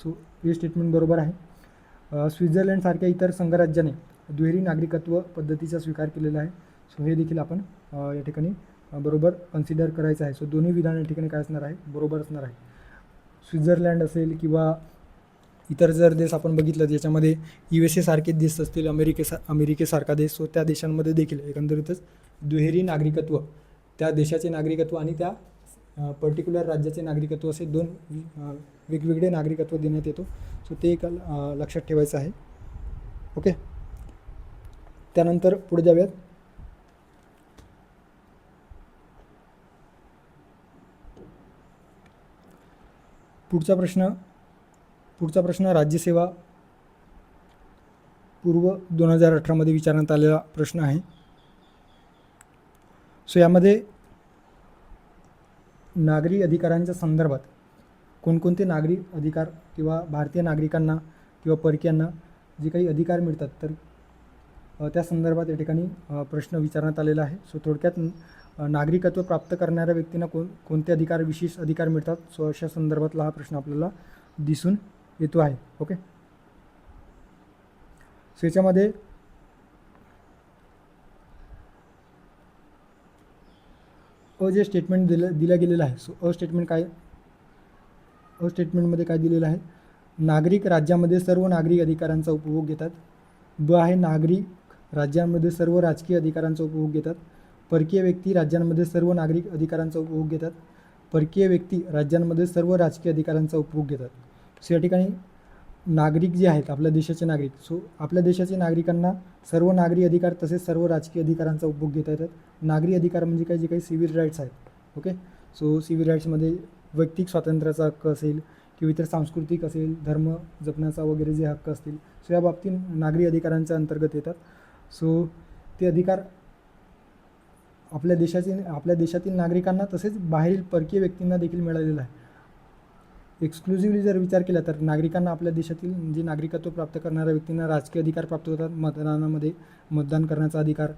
सो हे स्टेटमेंट बरोबर आहे. स्वित्झर्लंडसारख्या इतर संघराज्याने दुहेरी नागरिकत्व पद्धतीचा स्वीकार केलेला आहे. सो हे देखील आपण या ठिकाणी बरोबर कन्सिडर करायचं आहे. सो दोन्ही विधान या ठिकाणी काय असणार आहे, बरोबर असणार आहे. स्वित्झर्लंड असेल किंवा इतर जर देश आपण बघितलं ज्याच्यामध्ये USA सारखे देश असतील, अमेरिकेसारखा देश, सो त्या देशांमध्ये देखील एकंदरीतच दुहेरी नागरिकत्व, त्या देशाचे नागरिकत्व आणि त्या पर्टिक्युलर राज्याचे नागरिकत्व असे दोन वेगवेगळे नागरिकत्व देण्यात येतो. सो ते एक लक्षात ठेवायचं आहे. ओके, त्यानंतर पुढे जाऊयात. पुढचा प्रश्न राज्यसेवा पूर्व 2018मध्ये विचारण्यात आलेला प्रश्न आहे. सो यामध्ये नागरी अधिकारांच्या संदर्भात कोणकोणते नागरी अधिकार किंवा भारतीय नागरिकांना किंवा परकीयांना जे काही अधिकार मिळतात, तर त्या संदर्भात या ठिकाणी प्रश्न विचारण्यात आलेला आहे. सो थोडक्यात नागरिकत्व प्राप्त करणाऱ्या व्यक्तींना कोणते अधिकार, विशेष अधिकार मिळतात, सो अशा संदर्भातला हा प्रश्न आपल्याला दिसून येतो आहे. ओके, सो याच्यामध्ये जे स्टेटमेंट दिलं गेलेलं आहे, सो स्टेटमेंटमध्ये काय दिलेलं आहे, नागरिक राज्यामध्ये सर्व नागरिक अधिकारांचा उपभोग घेतात. आहे नागरिक राज्यांमध्ये सर्व राजकीय अधिकारांचा उपभोग घेतात. परकीय व्यक्ती राज्यांमध्ये सर्व नागरिक अधिकारांचा उपभोग घेतात. परकीय व्यक्ती राज्यांमध्ये सर्व राजकीय अधिकारांचा उपभोग घेतात. सो या ठिकाणी नागरिक जे आहेत आपल्या देशाचे नागरिक, सो आपल्या देशाच्या नागरिकांना सर्व नागरी अधिकार तसेच सर्व राजकीय अधिकारांचा उपभोग घेता येतात. नागरी अधिकार म्हणजे काय, जे काही सिव्हिल राईट्स आहेत. ओके, सो सिव्हिल राईट्समध्ये वैयक्तिक स्वातंत्र्याचा हक्क असेल किंवा इतर सांस्कृतिक असेल, धर्म जपण्याचा वगैरे जे हक्क असतील, सो या बाबतीत नागरी अधिकारांच्या अंतर्गत येतात. सो ते अधिकार आपल्या देशातील नागरिकांना तसेच बाहेरील परकीय व्यक्तींना देखील मिळालेला आहे. एक्सक्लुझिव्हली जर विचार केला तर नागरिकांना, आपल्या देशातील म्हणजे नागरिकत्व प्राप्त करणाऱ्या व्यक्तींना राजकीय अधिकार प्राप्त होतात. मतदानामध्ये मतदान करण्याचा अधिकार,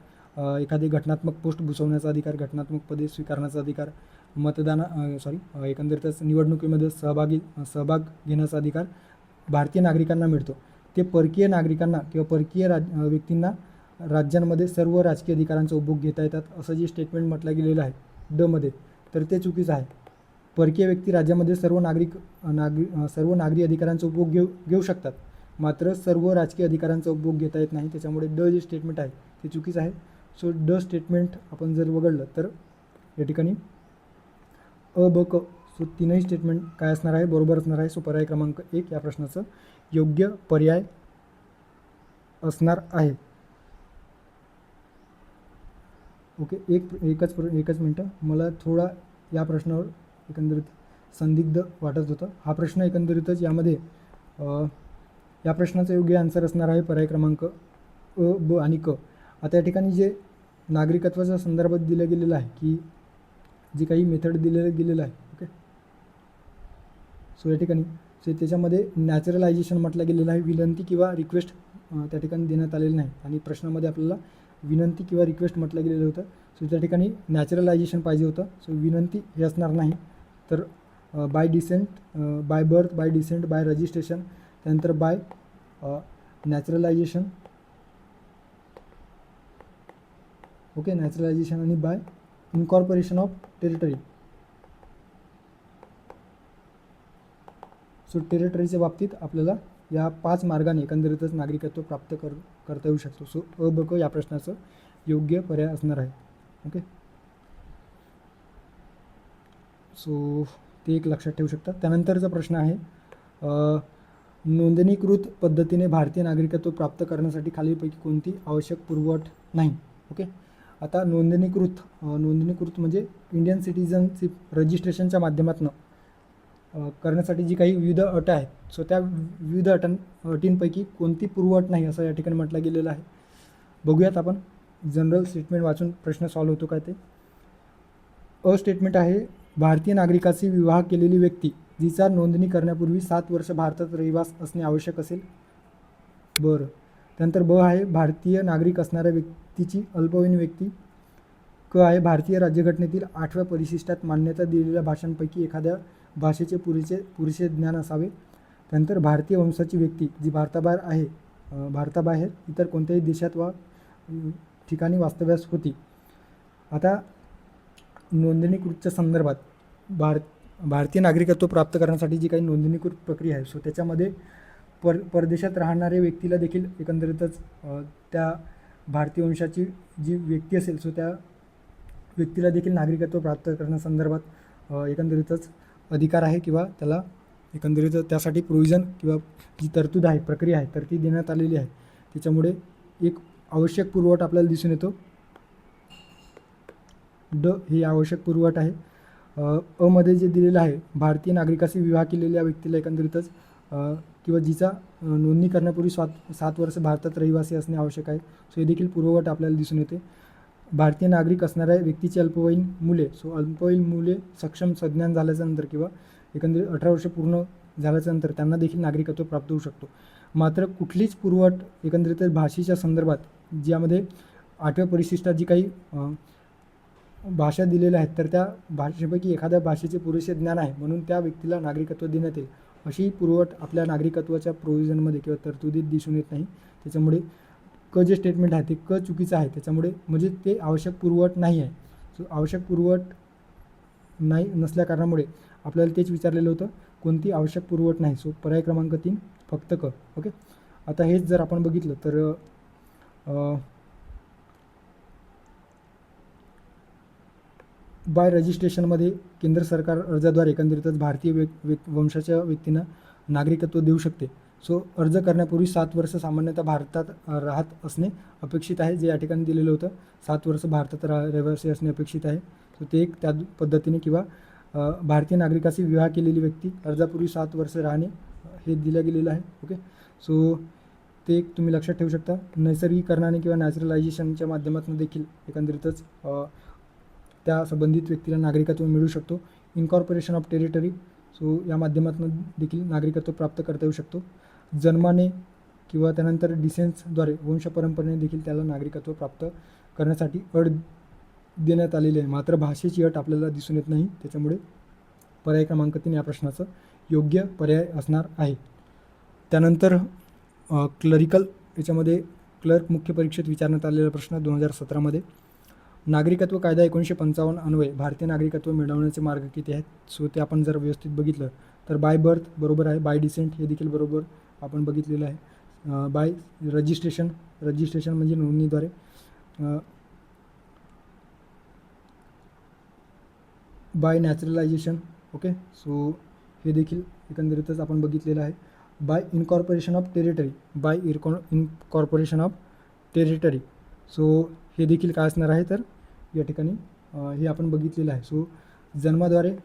एखादी घटनात्मक पोस्ट भूषवण्याचा अधिकार, घटनात्मक पदे स्वीकारण्याचा अधिकार, एकंदरीतच निवडणुकीमध्ये सहभाग घेण्याचा अधिकार भारतीय नागरिकांना मिळतो. ते परकीय नागरिकांना किंवा परकीय व्यक्तींना राज्यांमध्ये सर्व राजकीय अधिकारांचा उपभोग घेता येतात, असं जे स्टेटमेंट म्हटलं गेलेलं आहे मध्ये, तर ते चुकीचं आहे. परकीय व्यक्ती राज्यामध्ये सर्व नागरी अधिकारांचा उपभोग घेऊ शकतात, मात्र सर्व राजकीय अधिकारांचा उपभोग घेता येत नाही. त्याच्यामुळे जे स्टेटमेंट आहे ते चुकीचं आहे. सो स्टेटमेंट आपण जर वगळलं तर या ठिकाणी क, सो तीनही स्टेटमेंट काय असणार आहे, बरोबर असणार आहे. सो पर्याय क्रमांक 1 या प्रश्नाचं योग्य पर्याय असणार आहे. ओके, एकच मिनटं, मला थोडा या प्रश्नावर एकंदरीत संदिग्ध वाटत होतं. हा प्रश्न एकंदरीतच यामध्ये या प्रश्नाचं योग्य आन्सर असणार आहे पर्याय क्रमांक ब आणि क. आता या ठिकाणी जे नागरिकत्वाच्या संदर्भात दिलं गेलेलं आहे की जे काही मेथड गेलेलं आहे. ओके, सो या ठिकाणी त्याच्यामध्ये नॅचरलायझेशन म्हटलं गेलेलं आहे. विनंती किंवा रिक्वेस्ट त्या ठिकाणी देण्यात आलेलं नाही आणि प्रश्नामध्ये आपल्याला विनंती किंवा रिक्वेस्ट म्हटलं गेलेलं होतं. सो त्या ठिकाणी नॅचरलायझेशन पाहिजे होतं. सो विनंती हे असणार नाही, तर by descent, by birth, by descent, by registration, त्यानंतर बाय नॅचरलायझेशन. ओके, नॅचरलायझेशन आणि by incorporation of territory. So टेरिटरीच्या बाबतीत आपल्याला या 5 मार्गाने एकंदरीतच नागरिकत्व प्राप्त करता येऊ शकतो. सो अ, ब, क या प्रश्नाचं योग्य पर्याय असणार आहे. ओके, सो ते एक लक्षात ठेवू शकता. त्यानंतरचा प्रश्न आहे, नोंदणीकृत पद्धतीने भारतीय नागरिकत्व प्राप्त करण्यासाठी खालीलपैकी कोणती आवश्यक पुरवठ नाही. ओके, आता नोंदणीकृत म्हणजे इंडियन सिटिझनशिप रजिस्ट्रेशनच्या माध्यमातून करण्यासाठी जी काही विविध अट आहेत, सो त्या विविध अटींपैकी कोणती पुरवठ नाही असं या ठिकाणी म्हटलं गेलेलं आहे. बघूयात आपण जनरल स्टेटमेंट वाचून प्रश्न सॉल्व्ह होतो काय ते. अ स्टेटमेंट आहे, भारतीय नागरिकाशी विवाह केलेली व्यक्ती जिचा नोंदणी करण्यापूर्वी 7 वर्ष भारतात रहिवास असणे आवश्यक असेल. बरं, त्यानंतर ब आहे, भारतीय नागरिक असणाऱ्या व्यक्तीची अल्पवयीन व्यक्ती. क आहे, भारतीय राज्यघटनेतील 8व्या परिशिष्टात मान्यता दिलेल्या भाषांपैकी एखाद्या भाषेचे पुरेसे ज्ञान असावे. त्यानंतर भारतीय वंशाची व्यक्ती जी भारताबाहेर इतर कोणत्याही देशात वा ठिकाणी वास्तव्यास होती. आता नोंदणीकृतच्या संदर्भात भारतीय नागरिकत्व प्राप्त करण्यासाठी जी काही नोंदणीकृत प्रक्रिया आहे, सो त्याच्यामध्ये परदेशात राहणाऱ्या व्यक्तीला देखील एकंदरीतच त्या भारतीय वंशाची जी व्यक्ती असेल, सो त्या व्यक्तीला देखील नागरिकत्व प्राप्त करण्यासंदर्भात एकंदरीतच अधिकार आहे किंवा त्याला एकंदरीत त्यासाठी प्रोव्हिजन किंवा जी तरतूद आहे, प्रक्रिया आहे, तर ती देण्यात आलेली आहे. त्याच्यामुळे एक आवश्यक पुरवठ आपल्याला दिसून येतो. ड ही आवश्यक पुरवठ आहे. अ मध्ये जे दिलेलं आहे, भारतीय नागरिकाशी विवाह केलेल्या व्यक्तीला एकंदरीतच किंवा जिचा नोंदणी करण्यापूर्वी 7 वर्ष भारतात रहिवासी असणे आवश्यक आहे. सो हे देखील पुरवठ आपल्याला दिसून येते. भारतीय नागरिक असणाऱ्या व्यक्तीची अल्पवयीन मुले, सो अल्पवयीन मुले सक्षम संज्ञान झाल्याच्यानंतर किंवा एकंदरीत 18 वर्ष पूर्ण झाल्याच्यानंतर त्यांना देखील नागरिकत्व प्राप्त होऊ शकतो. मात्र कुठलीच पुरवठ एकंदरीत भाषेच्या संदर्भात ज्यामध्ये 8व्या परिशिष्टात जी काही भाषा दिलेल्या आहेत, तर त्या भाषेपैकी एखाद्या भाषेचे पुरेसे ज्ञान आहे म्हणून त्या व्यक्तीला नागरिकत्व देण्यात येईल, अशी पुरवठ आपल्या नागरिकत्वाच्या प्रोव्हिजनमध्ये किंवा तरतुदीत दिसून येत नाही. त्याच्यामुळे क जे स्टेटमेंट आहे ते क चुकीचं आहे. त्याच्यामुळे म्हणजे ते आवश्यक पुरवठ नाही आहे. सो आवश्यक पुरवठ नाही नसल्या कारणामुळे आपल्याला तेच विचारलेलं होतं, कोणती आवश्यक पुरवठ नाही. सो पर्याय क्रमांक 3 फक्त क. ओके, आता हेच जर आपण बघितलं तर बाय रजिस्ट्रेशनमध्ये केंद्र सरकार अर्जाद्वारे एकंदरीतच भारतीय वंशाच्या व्यक्तींना नागरिकत्व देऊ शकते. सो अर्ज करण्यापूर्वी 7 वर्ष सामान्यतः भारतात राहत असणे अपेक्षित आहे, जे या ठिकाणी दिलेलं होतं. 7 वर्ष भारतात रहिवासी असणे अपेक्षित आहे. सो ते एक त्या पद्धतीने किंवा भारतीय नागरिकाशी विवाह केलेली व्यक्ती अर्जापूर्वी 7 वर्ष राहणे हे दिलं गेलेलं आहे. ओके, सो ते एक तुम्ही लक्षात ठेवू शकता. नैसर्गिकरणाने किंवा नॅचरलायझेशनच्या माध्यमातून देखील एकंदरीतच त्या संबंधित व्यक्तीला नागरिकत्व मिळू शकतो. इनकॉर्पोरेशन ऑफ टेरिटरी, सो या माध्यमातून देखील नागरिकत्व प्राप्त करता येऊ शकतो. जन्माने किंवा त्यानंतर डिसेंट्सद्वारे वंशपरंपरेने देखील त्याला नागरिकत्व प्राप्त करण्यासाठी अट देण्यात आलेली आहे. मात्र भाषेची अट आपल्याला दिसून येत नाही. त्याच्यामुळे पर्याय क्रमांक 3 या प्रश्नाचं योग्य पर्याय असणार आहे. त्यानंतर क्लरिकल याच्यामध्ये क्लर्क मुख्य परीक्षेत विचारण्यात आलेला प्रश्न 2017मध्ये, नागरिकत्व कायदा 1955 अन्वये भारतीय नागरिकत्व मिळवण्याचे मार्ग किती आहेत. सो ते आपण जर व्यवस्थित बघितलं तर बाय बर्थ बरोबर आहे, बाय डिसेंट हे देखील बरोबर आपण बघितलेलं आहे. बाय रजिस्ट्रेशन म्हणजे नोंदणीद्वारे, बाय नॅचरलायझेशन. ओके, सो हे देखील एकंदरीतच आपण बघितलेलं आहे. Bye incorporation of territory, incorporation of territory, so हे देखील काय असणार आहे तर या ठिकाणी हे आपण बघितलेलं आहे. सो जन्माद्वारे,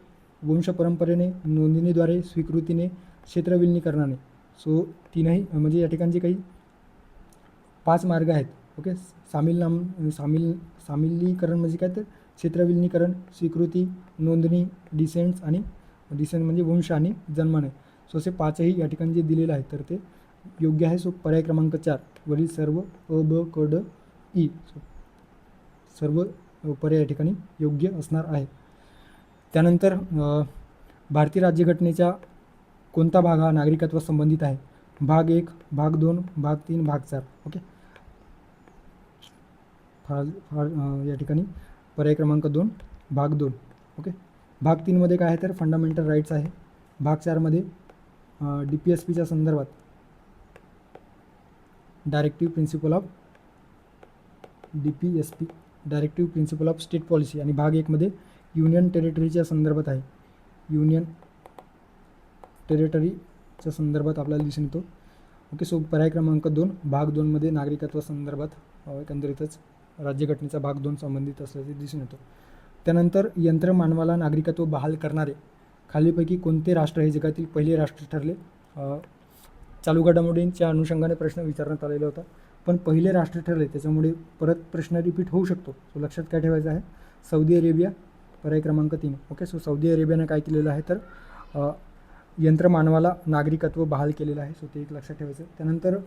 वंशपरंपरेने, नोंदणीद्वारे, स्वीकृतीने, क्षेत्रविलीनीकरणाने, सो तीनही म्हणजे या ठिकाणी जे काही 5 मार्ग आहेत. ओके, सामीलीकरण म्हणजे काय तर क्षेत्र विलिनीकरण, स्वीकृती, नोंदणी, डिसेंट्स आणि डिसेंट म्हणजे वंश आणि जन्मणे. सो असे 5ही या ठिकाणी जे दिलेलं आहे तर ते योग्य आहे. सो पर्याय क्रमांक 4 वरील सर्व अ, ब, क, ड, ई सर्व पर्याय या ठिकाणी योग्य असणार आहे. त्यानंतर भारतीय राज्यघटनेच्या कोणता भाग हा नागरिकत्व संबंधित आहे? भाग 1, भाग 2, भाग 3, भाग 4. ओके, या ठिकाणी पर्याय क्रमांक 2 भाग 2. ओके, भाग 3मध्ये काय आहे तर फंडामेंटल राईट्स आहे. भाग 4मध्ये DPSPच्या संदर्भात directive principle of DPSP directive principle of state policy आणि भाग 1मध्ये युनियन टेरिटरीच्या संदर्भात आहे. युनियन टेरिटरीच्या संदर्भात आपल्याला दिसून येतो. ओके, सो पर्याय क्रमांक 2 भाग 2मध्ये नागरिकत्व संदर्भात एकंदरीतच राज्यघटनेचा भाग 2 संबंधित असल्याचे दिसून येतो. त्यानंतर यंत्रमानवाला नागरिकत्व बहाल करणारे खालीपैकी कोणते राष्ट्र हे जगातील पहिले राष्ट्र ठरले? चालू घडामोडींच्या अनुषंगाने प्रश्न विचारण्यात आलेला होता, पण पहिले राष्ट्र ठरले त्याच्यामुळे परत प्रश्न रिपीट होऊ शकतो. सो लक्षात काय ठेवायचं आहे? सौदी अरेबिया, पर्याय क्रमांक 3. ओके, सो सौदी अरेबियाने काय केलेलं आहे तर यंत्रमानवाला नागरिकत्व बहाल केलेलं आहे. सो ते एक लक्षात ठेवायचं. त्यानंतर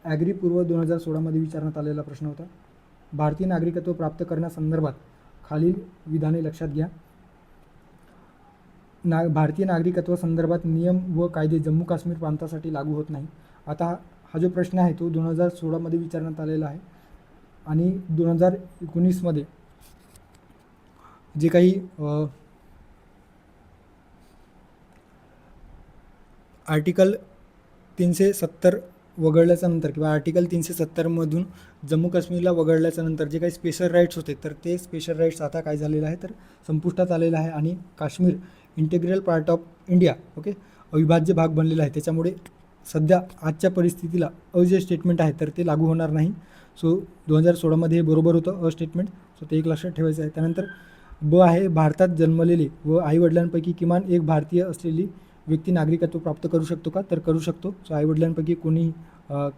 ॲग्री पूर्व 2016मध्ये विचारण्यात आलेला प्रश्न होता. भारतीय नागरिकत्व प्राप्त करण्यासंदर्भात खालील विधाने लक्षात घ्या. भारतीय नागरिकत्व संदर्भात नियम व कायदे जम्मू काश्मीर प्रांतासाठी लागू होत नाही. आता हा जो प्रश्न आहे तो 2016मध्ये विचारण्यात आलेला आहे आणि 2019मध्ये जे काही आर्टिकल 370 वगळल्याच्या नंतर किंवा आर्टिकल 370मधून जम्मू काश्मीरला वगळल्याच्या नंतर जे काही स्पेशल राईट्स होते तर ते स्पेशल राईट्स आता काय झालेलं आहे तर संपुष्टात आलेलं आहे आणि Kashmir integral part of India, okay, अविभाज्य भाग बनलेला आहे. त्याच्यामुळे सध्या आजच्या परिस्थितीला अ जे स्टेटमेंट आहे तर ते लागू होणार नाही. सो 2016मध्ये हे बरोबर होतं अ स्टेटमेंट. सो ते एक लक्षात ठेवायचं आहे. त्यानंतर ब आहे, भारतात जन्मलेले व आईवडिलांपैकी किमान एक भारतीय असलेली व्यक्ती नागरिकत्व प्राप्त करू शकतो का? तर करू शकतो. सो आईवडिलांपैकी कोणी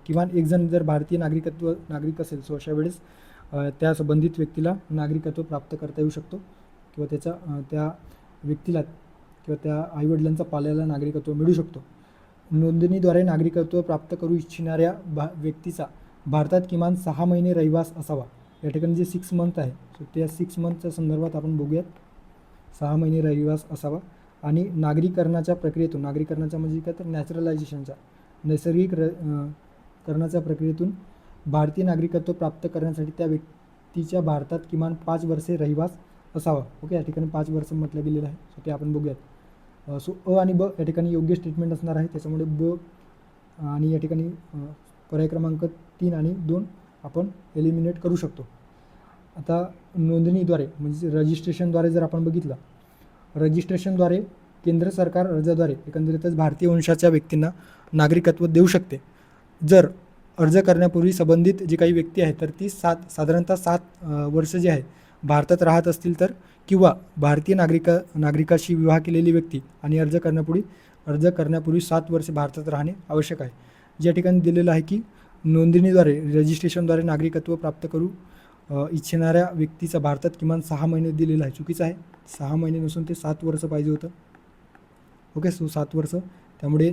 किमान एक जण जर भारतीय नागरिक असेल सो अशा वेळेस त्या संबंधित व्यक्तीला नागरिकत्व प्राप्त करता येऊ शकतो किंवा त्या व्यक्तीला किंवा त्या आईवडिलांचा पाल्याला नागरिकत्व मिळू शकतो. नोंदणीद्वारे नागरिकत्व प्राप्त करू इच्छिणाऱ्या व्यक्तीचा भारतात किमान 6 महिने रहिवास असावा. या ठिकाणी जे 6 मंथ आहे सो त्या 6 मंथच्या संदर्भात आपण बघूयात. 6 महिने रहिवास असावा आणि नागरीकरणाच्या प्रक्रियेतून, नागरीकरणाच्या म्हणजे काय तर नॅचरलायझेशनच्या करण्याच्या प्रक्रियेतून भारतीय नागरिकत्व प्राप्त करण्यासाठी त्या व्यक्तीच्या भारतात किमान 5 वर्षे रहिवास असावा. ओके, या ठिकाणी 5 वर्ष म्हटलं गेलेलं आहे. सो ते आपण बघूयात. सो अ आणि ब या ठिकाणी योग्य स्टेटमेंट असणार आहे. त्याच्यामुळे ब आणि या ठिकाणी पर्याय क्रमांक 3 आणि 2 आपण एलिमिनेट करू शकतो. आता नोंदणीद्वारे म्हणजे रजिस्ट्रेशनद्वारे जर आपण बघितलं, रजिस्ट्रेशनद्वारे केंद्र सरकार अर्जाद्वारे एकंदरीतच भारतीय वंशाच्या व्यक्तींना नागरिकत्व देऊ शकते. जर अर्ज करण्यापूर्वी संबंधित जी काही व्यक्ती आहे तर ती साधारणतः 7 वर्ष जे आहे भारतात राहत असतील तर, किंवा भारतीय नागरिकाशी विवाह केलेली व्यक्ती आणि अर्ज करण्यापूर्वी 7 वर्ष भारतात राहणे आवश्यक आहे. ज्या ठिकाणी दिलेलं आहे की नोंदणीद्वारे रजिस्ट्रेशनद्वारे नागरिकत्व प्राप्त करू इच्छिणाऱ्या व्यक्तीचा भारतात किमान 6 महिने दिलेलं आहे. चुकीचं आहे. 6 महिने नसून ते 7 वर्ष पाहिजे होतं. ओके, सो 7 वर्ष. त्यामुळे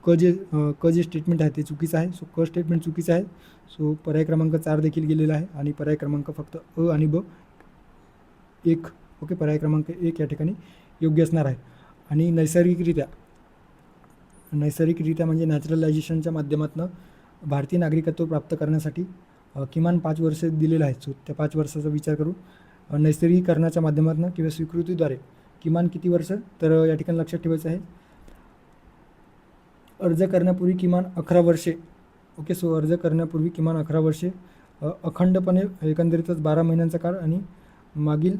क जे स्टेटमेंट आहे ते चुकीचं आहे. सो क स्टेटमेंट चुकीचं आहे. सो पर्याय क्रमांक 4 देखील गेलेला आहे आणि पर्याय क्रमांक फक्त अ आणि ब 1. ओके, पर्याय क्रमांक 1 या ठिकाणी योग्य असणार आहे. आणि नैसर्गिकरित्या म्हणजे नॅचरलायझेशनच्या माध्यमातून भारतीय नागरिकत्व प्राप्त करण्यासाठी किमान 5 वर्ष दिलेलं आहे. सो त्या 5 वर्षाचा विचार करू. नैसर्गिकरणाच्या माध्यमातून किंवा स्वीकृतीद्वारे किमान किती वर्ष, तर या ठिकाणी लक्षात ठेवायचं आहे अर्ज करण्यापूर्वी किमान 11 वर्षे. ओके, सो अर्ज करण्यापूर्वी किमान 11 वर्षे अखंडपणे एकंदरीतच 12 महिन्यांचा काळ आणि मागील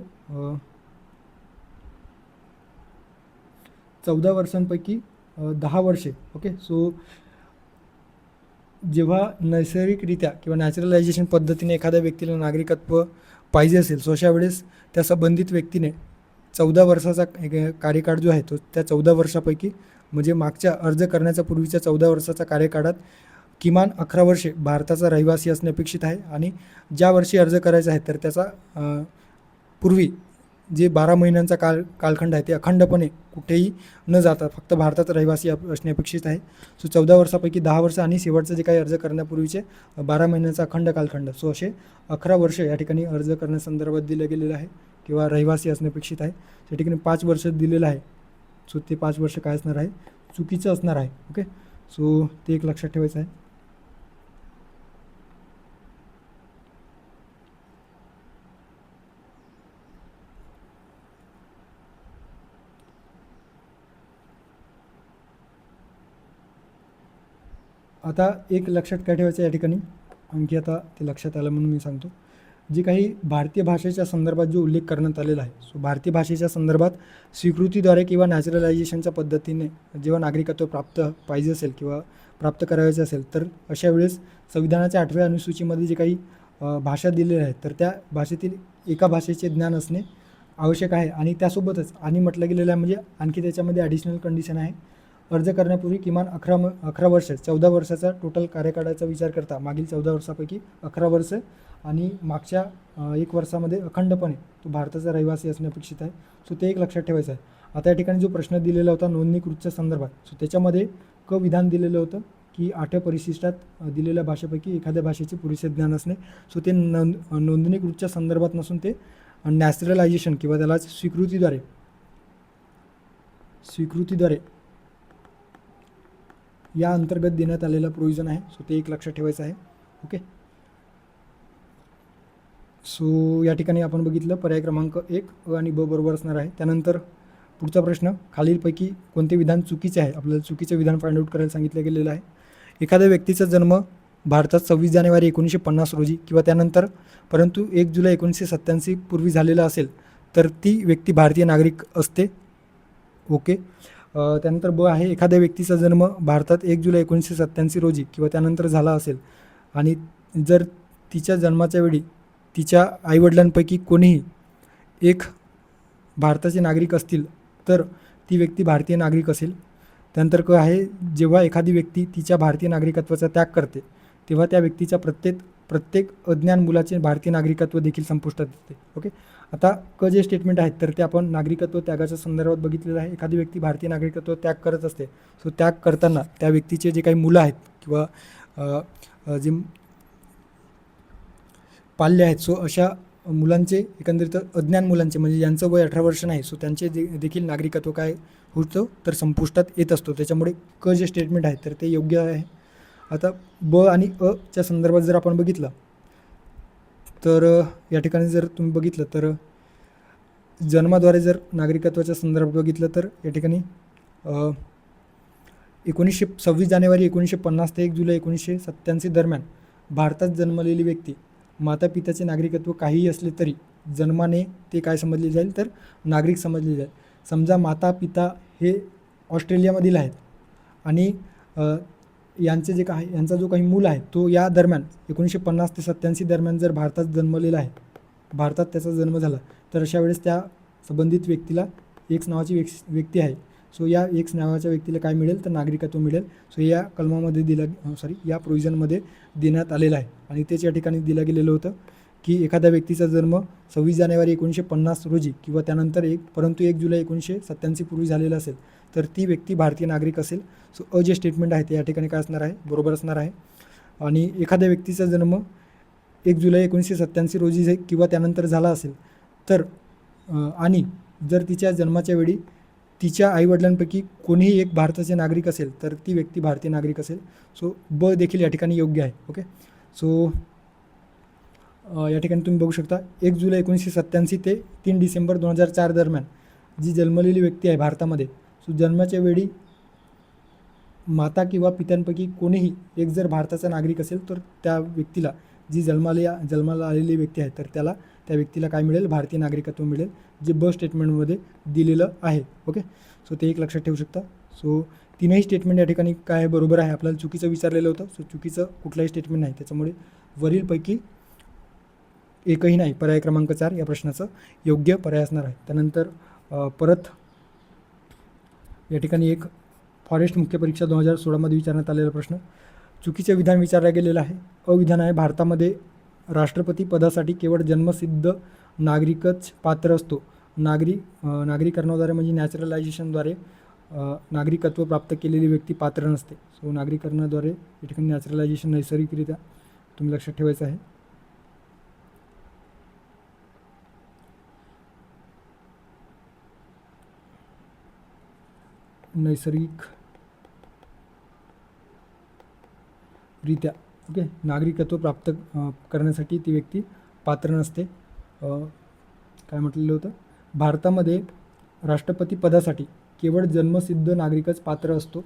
14 वर्षांपैकी 10 वर्षे. ओके, सो जेव्हा नैसर्गिकरित्या किंवा नॅचरलायझेशन पद्धतीने एखाद्या व्यक्तीला नागरिकत्व पाहिजे असेल सो अशा वेळेस त्या संबंधित व्यक्तीने 14 वर्षाचा कार्यकाळ जो आहे तो त्या 14 वर्षापैकी म्हणजे मागच्या अर्ज करण्याच्या पूर्वीच्या 14 वर्षाच्या कार्यकाळात किमान 11 वर्षे भारताचा रहिवासी असणे अपेक्षित आहे आणि ज्या वर्षी अर्ज करायचा आहे तर त्याचा पूर्वी जे 12 महिन्यांचा कालखंड आहे ते अखंडपणे कुठेही न जाता फक्त भारतात रहिवासी असणे अपेक्षित आहे. सो 14 वर्षापैकी 10 वर्ष आणि शेवटचं जे काही अर्ज करण्यापूर्वीचे 12 महिन्यांचा अखंड कालखंड, सो असे 11 वर्ष या ठिकाणी अर्ज करण्यासंदर्भात दिलं गेलेलं आहे किंवा रहिवासी असणे अपेक्षित आहे. त्या ठिकाणी 5 वर्ष दिलेलं आहे. सो ते 5 वर्ष काय असणार आहे, चुकीचं असणार आहे. ओके, सो ते एक लक्षात ठेवायचं आहे. आता एक लक्षात काय ठेवायचं या ठिकाणी आणखी, आता ते लक्षात आलं म्हणून मी सांगतो. जे काही भारतीय भाषेच्या संदर्भात जो उल्लेख करण्यात आलेला आहे, सो भारतीय भाषेच्या संदर्भात स्वीकृतीद्वारे किंवा नॅचरलायझेशनच्या पद्धतीने जेव्हा नागरिकत्व प्राप्त पाहिजे असेल किंवा प्राप्त करायचे असेल तर अशा वेळेस संविधानाच्या 8व्या अनुसूचीमध्ये जे काही भाषा दिलेल्या आहेत तर त्या भाषेतील एका भाषेचे ज्ञान असणे आवश्यक आहे. आणि त्यासोबतच आणि म्हटलं गेलेलं आहे म्हणजे आणखी त्याच्यामध्ये ॲडिशनल कंडिशन आहे, अर्ज करण्यापूर्वी किमान 11 वर्ष 14 वर्षाचा टोटल कार्यकाळाचा विचार करता मागील 14 वर्षापैकी 11 वर्ष आणि मागच्या 1 वर्षामध्ये अखंडपणे तो भारताचा रहिवासी असणे अपेक्षित आहे. सो ते एक लक्षात ठेवायचं आहे. आता या ठिकाणी जो प्रश्न दिलेला होता नोंदणीकृतच्या संदर्भात, सो त्याच्यामध्ये विधान दिलेलं होतं की 8व्या परिशिष्टात दिलेल्या भाषेपैकी एखाद्या भाषेचे पुरेसे ज्ञान असणे. सो ते नोंदणीकृतच्या संदर्भात नसून ते नॅचरलायझेशन किंवा त्याला स्वीकृतीद्वारे या अंतर्गत देण्यात आलेला प्रोव्हिजन आहे. सो ते एक लक्षात ठेवायचं आहे. ओके, सो या ठिकाणी आपण बघितलं पर्याय क्रमांक 1 आणि ब बरोबर असणार आहे. त्यानंतर पुढचा प्रश्न, खालीलपैकी कोणते विधान चुकीचे आहे, आपल्याला चुकीचं विधान फाइंड आउट करायला सांगितलं गेलेलं आहे. एखाद्या व्यक्तीचा जन्म भारतात 26 जानेवारी 1950 रोजी किंवा त्यानंतर परंतु 1 जुलै 1987 पूर्वी झालेला असेल तर ती व्यक्ती भारतीय नागरिक असते. ओके, त्यानंतर ब आहे, एखाद्या व्यक्तीचा जन्म भारतात 1 जुलै 1987 रोजी किंवा त्यानंतर झाला असेल आणि जर तिच्या जन्माच्या वेळी तिच्या आईवडिलांपैकी कोणीही एक भारताचे नागरिक असतील तर ती व्यक्ती भारतीय नागरिक असेल. त्यानंतर क आहे, जेव्हा एखादी व्यक्ती तिच्या भारतीय नागरिकत्वाचा त्याग करते तेव्हा त्या व्यक्तीच्या प्रत्येक अज्ञान मुलाचे भारतीय नागरिकत्व देखील संपुष्टात येते. ओके, आता क जे स्टेटमेंट आहेत तर ते आपण नागरिकत्व त्यागाच्या संदर्भात बघितलेलं आहे. एखादी व्यक्ती भारतीय नागरिकत्व त्याग करत असते, सो त्याग करताना त्या व्यक्तीचे जे काही मुलं आहेत किंवा जे पाल्य आहेत, सो अशा मुलांचे एकंदरीत अज्ञान मुलांचे म्हणजे ज्यांचं वय 18 वर्ष नाही, सो त्यांचे देखील नागरिकत्व काय होतं तर संपुष्टात येत असतो. त्याच्यामुळे क जे स्टेटमेंट आहे तर ते योग्य आहे. आता ब आणि च्या संदर्भात जर आपण बघितलं तर या ठिकाणी जर तुम्ही बघितलं तर जन्माद्वारे जर नागरिकत्वाच्या संदर्भात बघितलं तर या ठिकाणी 26 जानेवारी 1950 ते 1 जुलै 1987 दरम्यान भारतात जन्मलेली व्यक्ती माता पित्याचे नागरिकत्व काहीही असले तरी जन्माने ते काय समजले जाईल तर नागरिक समजले जाईल. समजा माता पिता हे ऑस्ट्रेलियामधील आहेत आणि यांचा जो काही मूल आहे तो या दरम्यान 1950 ते 87 दरम्यान जर भारतात जन्मलेला आहे, भारतात त्याचा जन्म झाला तर अशा वेळेस त्या संबंधित व्यक्तीला एक्स नावाची व्यक्ती आहे, सो या एक्स नावाच्या व्यक्तीला काय मिळेल तर नागरिकत्व मिळेल. सो या कलमामध्ये या प्रोव्हिजनमध्ये देण्यात आलेलं आहे. आणि तेच या ठिकाणी दिलं गेलेलं होतं की एखाद्या व्यक्तीचा जन्म 26 जानेवारी 1950 रोजी किंवा त्यानंतर परंतु 1 जुलै 1987 पूर्वी झालेला असेल तर ती व्यक्ती भारतीय नागरिक असेल. सो अ जे स्टेटमेंट आहे ते या ठिकाणी काय असणार आहे, बरोबर असणार आहे. आणि एखाद्या व्यक्तीचा जन्म 1 जुलै 1987 रोजी किंवा त्यानंतर झाला असेल तर आणि जर तिच्या जन्माच्या वेळी तिच्या आईवडिलांपैकी कोणीही एक भारताचे नागरिक असेल तर ती व्यक्ती भारतीय नागरिक असेल. सो ब देखील या ठिकाणी योग्य आहे. ओके, सो या ठिकाणी तुम्ही बघू शकता 1 जुलै 1987 ते 3 डिसेंबर 2004 दरम्यान जी जन्मलेली व्यक्ती आहे भारतामध्ये, सो जन्माच्या वेळी माता किंवा पित्यांपैकी कोणीही एक जर भारताचा नागरिक असेल तर त्या व्यक्तीला जी जन्माला आलेली व्यक्ती आहे तर त्या व्यक्तीला काय मिळेल, भारतीय नागरिकत्व मिळेल, जे ब स्टेटमेंटमध्ये दिलेलं आहे. ओके, सो ते एक लक्षात ठेवू शकता. सो तीनही स्टेटमेंट या ठिकाणी काय बरोबर आहे. आपल्याला चुकीचं विचारलेलं होतं, सो चुकीचं कुठलाही स्टेटमेंट नाही, त्याच्यामुळे वरीलपैकी एकही नाही. पर्याय क्रमांक 4 या प्रश्नाचं योग्य पर्याय असणार आहे. त्यानंतर परत या ठिकाणी एक फॉरेस्ट मुख्य परीक्षा 2016 मध्ये विचारण्यात आलेला प्रश्न, चुकीचे विधान विचारलं गेलेलं आहे. अविधान आहे, भारतामध्ये राष्ट्रपती पदासाठी केवळ जन्मसिद्ध नागरिकच पात्र असतो. नागरीकरणाद्वारे म्हणजे नॅचरलायझेशनद्वारे नागरिकत्व प्राप्त केलेली व्यक्ती पात्र नसते. सो नागरीकरणाद्वारे या ठिकाणी नॅचरलायझेशन नैसर्गिकरित्या तुम्ही लक्षात ठेवायचं आहे. नैसर्गिकरित्या ओके नागरिकत्व प्राप्त करण्यासाठी ती व्यक्ती पात्र नसते. काय म्हटलेलं होतं, भारतामध्ये राष्ट्रपती पदासाठी केवळ जन्मसिद्ध नागरिकच पात्र असतो.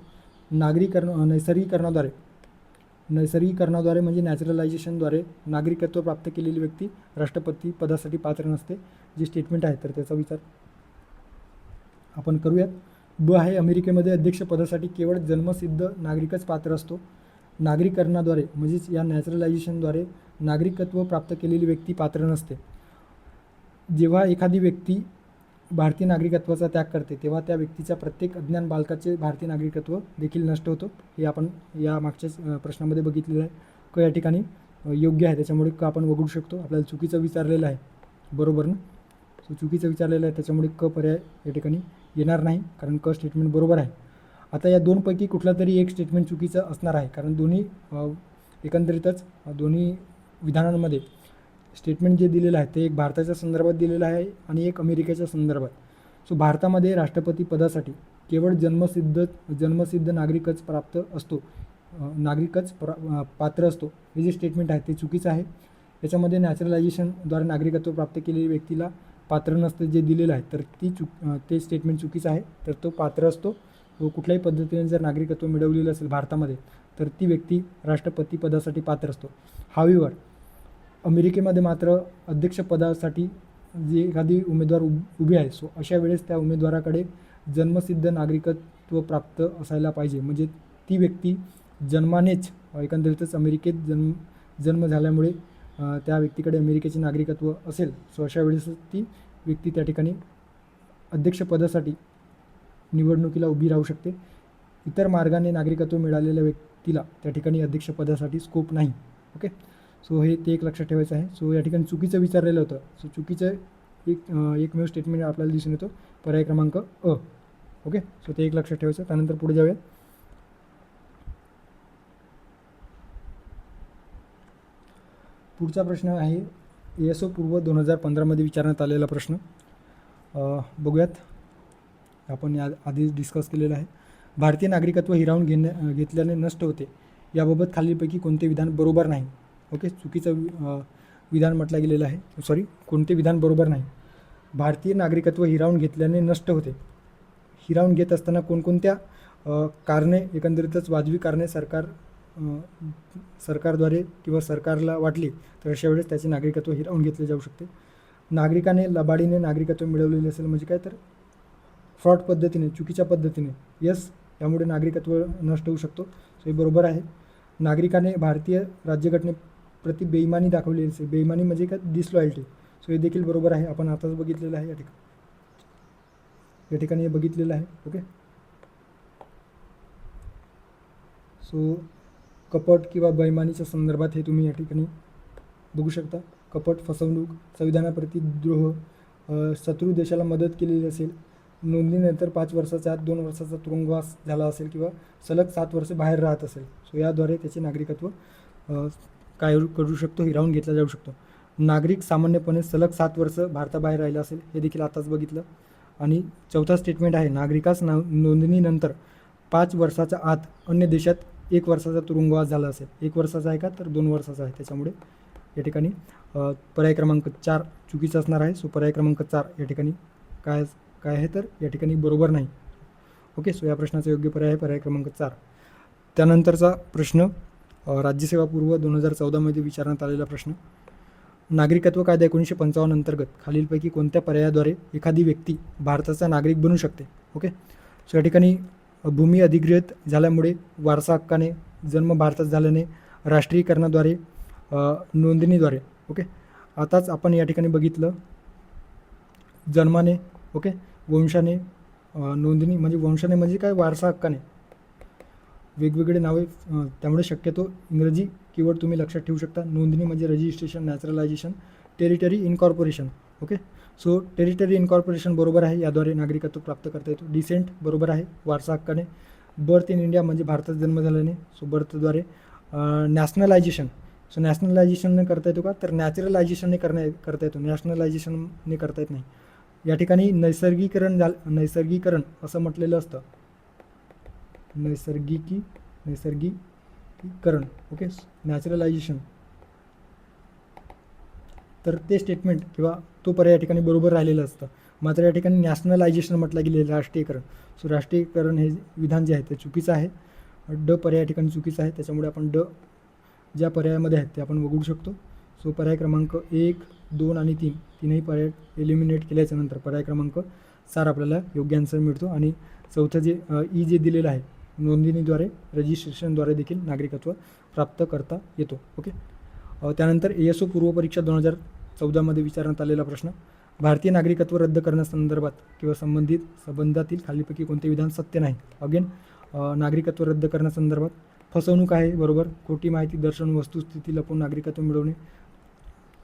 नैसर्गिकरणाद्वारे म्हणजे नॅचरलायझेशनद्वारे नागरिकत्व प्राप्त केलेली व्यक्ती राष्ट्रपती पदासाठी पात्र नसते. जे स्टेटमेंट आहे तर त्याचा विचार आपण करूयात. ब आहे, अमेरिकेमध्ये अध्यक्षपदासाठी केवळ जन्मसिद्ध नागरिकच पात्र असतो. नागरीकरणाद्वारे म्हणजेच या नॅचरलायझेशनद्वारे नागरिकत्व प्राप्त केलेली व्यक्ती पात्र नसते. जेव्हा एखादी व्यक्ती भारतीय नागरिकत्वाचा त्याग करते तेव्हा त्या व्यक्तीच्या प्रत्येक अज्ञान बालकाचे भारतीय नागरिकत्व देखील नष्ट होतं. हे आपण या मागच्याच प्रश्नामध्ये बघितलेलं आहे. क या ठिकाणी योग्य आहे, त्याच्यामुळे क आपण वगळू शकतो. आपल्याला चुकीचं विचारलेलं आहे, बरोबर ना. सो चुकीचं विचारलेलं आहे त्याच्यामुळे क पर्याय या ठिकाणी येणार नाही, कारण क स्टेटमेंट बरोबर आहे. आता या दोनपैकी कुठला तरी एक स्टेटमेंट चुकीचं असणार आहे, कारण दोन्ही एकंदरीतच दोन्ही विधानांमध्ये स्टेटमेंट जे दिलेलं आहे ते एक भारताच्या संदर्भात दिलेलं आहे आणि एक अमेरिकेच्या संदर्भात. सो भारतामध्ये राष्ट्रपती पदासाठी केवळ जन्मसिद्ध नागरिकच प्राप्त असतो, पात्र असतो. हे जे स्टेटमेंट आहे ते चुकीचं आहे. याच्यामध्ये नॅचरलायझेशनद्वारे नागरिकत्व प्राप्त केलेल्या व्यक्तीला पात्र नसतं जे दिलेलं आहे, तर ते स्टेटमेंट चुकीचं आहे. तर तो पात्र असतो. व कुठल्याही पद्धतीने जर नागरिकत्व मिळवलेलं असेल भारतामध्ये तर ती व्यक्ती राष्ट्रपती पदासाठी पात्र असतो. हाविवर अमेरिकेमध्ये मात्र अध्यक्षपदासाठी जे एखादी उमेदवार उभी आहे, सो अशा वेळेस त्या उमेदवाराकडे जन्मसिद्ध नागरिकत्व प्राप्त असायला पाहिजे. म्हणजे ती व्यक्ती जन्मानेच एकंदरीतच अमेरिकेत जन्म झाल्यामुळे त्या व्यक्तीकडे अमेरिकेचे नागरिकत्व असेल. सो अशा वेळेस ती व्यक्ती त्या ठिकाणी अध्यक्षपदासाठी निवडणुकीला उभी राहू शकते. इतर मार्गाने नागरिकत्व मिळालेल्या व्यक्तीला त्या ठिकाणी अध्यक्षपदासाठी स्कोप नाही. ओके, सो हे ते एक लक्षात ठेवायचं आहे. सो या ठिकाणी चुकीचं विचारलेलं होतं. सो चुकीचं एकमेव स्टेटमेंट आपल्याला दिसून येतो, पर्याय क्रमांक अ. ओके, सो ते एक लक्षात ठेवायचं. त्यानंतर पुढे जाऊया. पुढचा प्रश्न आहे ASO पूर्व 2015मध्ये विचारण्यात आलेला प्रश्न. बघूयात. आपण आधीच डिस्कस केलेलं आहे. भारतीय नागरिकत्व हिरावून घेतल्याने नष्ट होते, याबाबत खालीलपैकी कोणते विधान बरोबर नाही. ओके, चुकीचं विधान म्हटलं गेलेलं आहे. कोणते विधान बरोबर नाही. भारतीय नागरिकत्व हिरावून घेतल्याने नष्ट होते. हिरावून घेत असताना कोणकोणत्या कारणे, एकंदरीतच वाजवी कारणे सरकारद्वारे किंवा सरकारला वाटली तर अशा वेळेस त्याचे नागरिकत्व हिरावून घेतले जाऊ शकते. नागरिकाने लबाडीने नागरिकत्व मिळवलेले असेल म्हणजे काय तर फ्रॉड पद्धतीने, चुकीच्या पद्धतीने, यस, यामुळे नागरिकत्व नष्ट होऊ शकतो. सो हे बरोबर आहे. नागरिकाने भारतीय राज्यघटनेप्रती बेईमानी दाखवलेली असेल, बेईमानी म्हणजे काय डिसलॉयल्टी. सो हे देखील बरोबर आहे. आपण आताच बघितलेलं आहे, या ठिकाणी हे बघितलेलं आहे. ओके, सो कपट किंवा बेईमानीच्या संदर्भात हे तुम्ही या ठिकाणी बघू शकता. कपट, फसवणूक, संविधानाप्रती द्रोह, शत्रू देशाला मदत केलेली असेल, नोंदणीनंतर 5 वर्षाच्या आत 2 वर्षाचा तुरुंगवास झाला असेल किंवा सलग 7 वर्षे बाहेर राहत असेल. सो याद्वारे त्याचे नागरिकत्व काय करू शकतो, हिरावून घेतला जाऊ शकतो. नागरिक सामान्यपणे सलग 7 वर्ष भारताबाहेर राहिला असेल, हे देखील आताच बघितलं. आणि चौथा स्टेटमेंट आहे, नागरिकास नोंदणीनंतर 5 वर्षाच्या आत अन्य देशात 1 वर्षाचा तुरुंगवास झाला असेल. 1 वर्षाचा आहे का तर 2 वर्षाचा आहे. त्याच्यामुळे या ठिकाणी पर्याय क्रमांक 4 चुकीचा असणार आहे. सो पर्याय क्रमांक 4 या ठिकाणी काय आहे तर या ठिकाणी बरोबर नाही. ओके, सो या प्रश्नाचा योग्य पर्याय आहे पर्याय क्रमांक 4. त्यानंतरचा प्रश्न राज्यसेवा पूर्व 2014मध्ये विचारण्यात आलेला प्रश्न. नागरिकत्व कायदा 1955 अंतर्गत खालीलपैकी कोणत्या पर्यायाद्वारे एखादी व्यक्ती भारताचा नागरिक बनू शकते. ओके, सो या ठिकाणी भूमी अधिग्रहित झाल्यामुळे, वारसा हक्काने, जन्म भारतात झाल्याने, राष्ट्रीयकरणाद्वारे, नोंदणीद्वारे. ओके, आताच आपण या ठिकाणी बघितलं जन्माने, ओके, वंशाने, नोंदणी म्हणजे वंशाने म्हणजे काय वारसा हक्काने, वेगवेगळे नावे, त्यामुळे शक्यतो इंग्रजी कीवर्ड तुम्ही लक्षात ठेवू शकता. नोंदणी म्हणजे registration, naturalisation, territory incorporation. Okay, so territory incorporation बरोबर आहे, याद्वारे नागरिकत्व प्राप्त करता येतो. डिसेंट बरोबर आहे, वारसा हक्काने. बर्थ इन इंडिया म्हणजे भारतात जन्म झाल्याने, सो बर्थद्वारे. नॅशनलायझेशन, सो नॅशनलायझेशनने करता येतो का, तर नॅचरलायझेशनने करता येतो, नॅशनलायझेशनने करता येत नाही. या ठिकाणी नैसर्गिकरण असं म्हटलेलं असतं, नैसर्गिकीकरण. ओके, नॅचरलायझेशन, तर ते स्टेटमेंट किंवा तो पर्याय या ठिकाणी बरोबर राहिलेलं असतं. मात्र या ठिकाणी नॅशनलायझेशन म्हटलं गेलेलं, राष्ट्रीयकरण. सो राष्ट्रीयकरण हे विधान जे आहे ते चुकीचं आहे. ड पर्याय या ठिकाणी चुकीचा आहे, त्याच्यामुळे आपण ड ज्या पर्यायामध्ये आहेत ते आपण वगळू शकतो. सो पर्याय क्रमांक 1, 2 आणि 3 तीनही पर्याय एलिमिनेट केल्याच्यानंतर पर्याय क्रमांक 4 आपल्याला योग्य आन्सर मिळतो. आणि चौथं जे ई जे दिलेलं आहे, नोंदणीद्वारे, रजिस्ट्रेशनद्वारे देखील नागरिकत्व प्राप्त करता येतो. ओके, त्यानंतर ASO पूर्वपरीक्षा 2014मध्ये विचारण्यात आलेला प्रश्न, भारतीय नागरिकत्व रद्द करण्यासंदर्भात किंवा संबंधातील खालीलपैकी कोणते विधान सत्य नाही. अगेन नागरिकत्व रद्द करण्यासंदर्भात फसवणूक आहे बरोबर, खोटी माहिती दर्शवून वस्तुस्थिती लपवून नागरिकत्व मिळवणे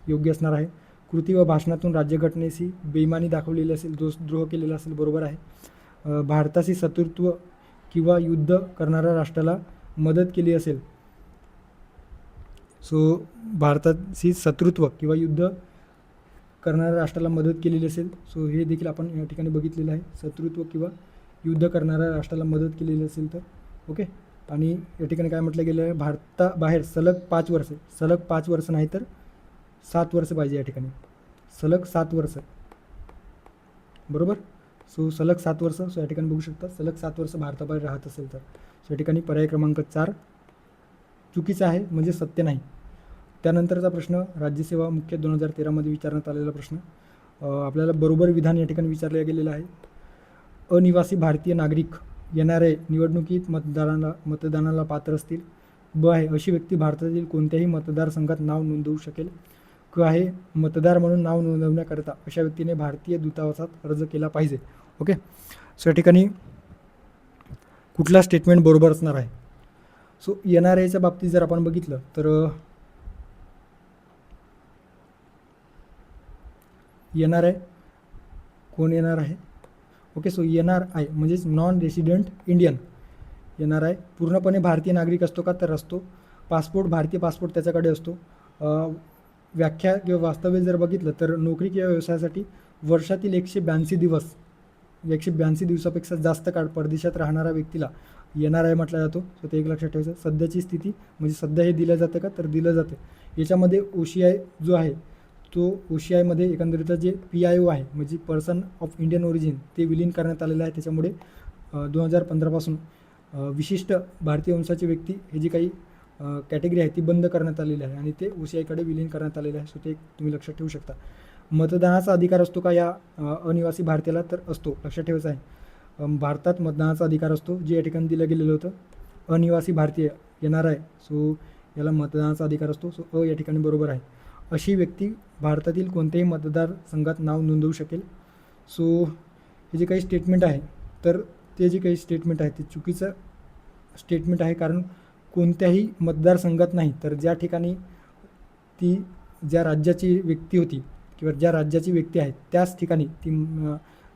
योग्य असणार आहे. कृती व भाषणातून राज्यघटनेशी बेईमानी दाखवलेली असेल, दोषद्रोह केलेला असेल, बरोबर आहे. भारताशी शत्रुत्व किंवा युद्ध करणाऱ्या राष्ट्राला मदत केली असेल, सो भारताशी शत्रुत्व किंवा युद्ध करणाऱ्या राष्ट्राला मदत केलेली असेल, सो हे देखील आपण या ठिकाणी बघितलेलं आहे, शत्रुत्व किंवा युद्ध करणाऱ्या राष्ट्राला मदत केलेली असेल तर. ओके, आणि या ठिकाणी काय म्हटलं गेलं आहे, भारताबाहेर सलग 5 वर्ष नाही तर 7 वर्ष पाहिजे या ठिकाणी, सलग 7 वर्ष, बरोबर. सो सलग 7 वर्ष, सो या ठिकाणी बघू शकता सलग 7 वर्ष भारताबाहेर राहत असेल तर. सो या ठिकाणी पर्याय क्रमांक 4 चुकीचा आहे, म्हणजे सत्य नाही. त्यानंतरचा प्रश्न, राज्यसेवा मुख्य 2013मध्ये विचारण्यात आलेला प्रश्न. आपल्याला बरोबर विधान या ठिकाणी विचारले गेलेलं आहे. अनिवासी भारतीय नागरिक NRI निवडणुकीत मतदानाला पात्र असतील. ब आहे, अशी व्यक्ती भारतातील कोणत्याही मतदारसंघात नाव नोंदवू शकेल. क आहे, मतदार म्हणून नाव नोंदवण्याकरता अशा व्यक्तीने भारतीय दूतावासात अर्ज केला पाहिजे. ओके, सो या ठिकाणी कुठला स्टेटमेंट बरोबर असणार आहे. सो NRIच्या बाबतीत जर आपण बघितलं तर NRI कोण येणार आहे. ओके, सो NRI म्हणजेच नॉन रेसिडेंट इंडियन. NRI पूर्णपणे भारतीय नागरिक असतो का, तर असतो. पासपोर्ट, भारतीय पासपोर्ट त्याच्याकडे असतो. व्याख्या किंवा वास्तव्य जर बघितलं तर नोकरी किंवा व्यवसायासाठी वर्षातील 182 दिवस, 182 दिवसापेक्षा जास्त काळ परदेशात राहणाऱ्या व्यक्तीला NRI म्हटला जातो. सो ते एक लक्षात ठेवायचं. सध्याची स्थिती म्हणजे सध्या हे दिलं जातं का, तर दिलं जातं. याच्यामध्ये OCI जो आहे तो OCIमध्ये एकंदरीत जे PIO आहे म्हणजे पर्सन ऑफ इंडियन ओरिजिन ते विलीन करण्यात आलेलं आहे. त्याच्यामुळे 2015पासून विशिष्ट भारतीय वंशाची व्यक्ती हे जी काही कॅटेगरी आहे ती बंद करण्यात आलेली आहे आणि ते OCIकडे विलीन करण्यात आलेलं आहे. सो ते तुम्ही लक्षात ठेवू शकता. मतदानाचा अधिकार असतो का या अनिवासी भारतीयाला, तर असतो, लक्षात ठेवायचं आहे. भारतात मतदानाचा अधिकार असतो, जे या ठिकाणी दिलं गेलेलं होतं. अनिवासी भारतीय NRI, सो याला मतदानाचा अधिकार असतो. सो या ठिकाणी बरोबर आहे. अशी व्यक्ती भारतातील कोणत्याही मतदारसंघात नाव नोंदवू शकेल. सो हे जे काही स्टेटमेंट आहे तर ते जे काही स्टेटमेंट आहे ते चुकीचं स्टेटमेंट आहे, कारण कोणत्याही मतदारसंघात नाही, तर ज्या ठिकाणी ती ज्या राज्याची व्यक्ती होती किंवा ज्या राज्याची व्यक्ती आहे त्याच ठिकाणी ती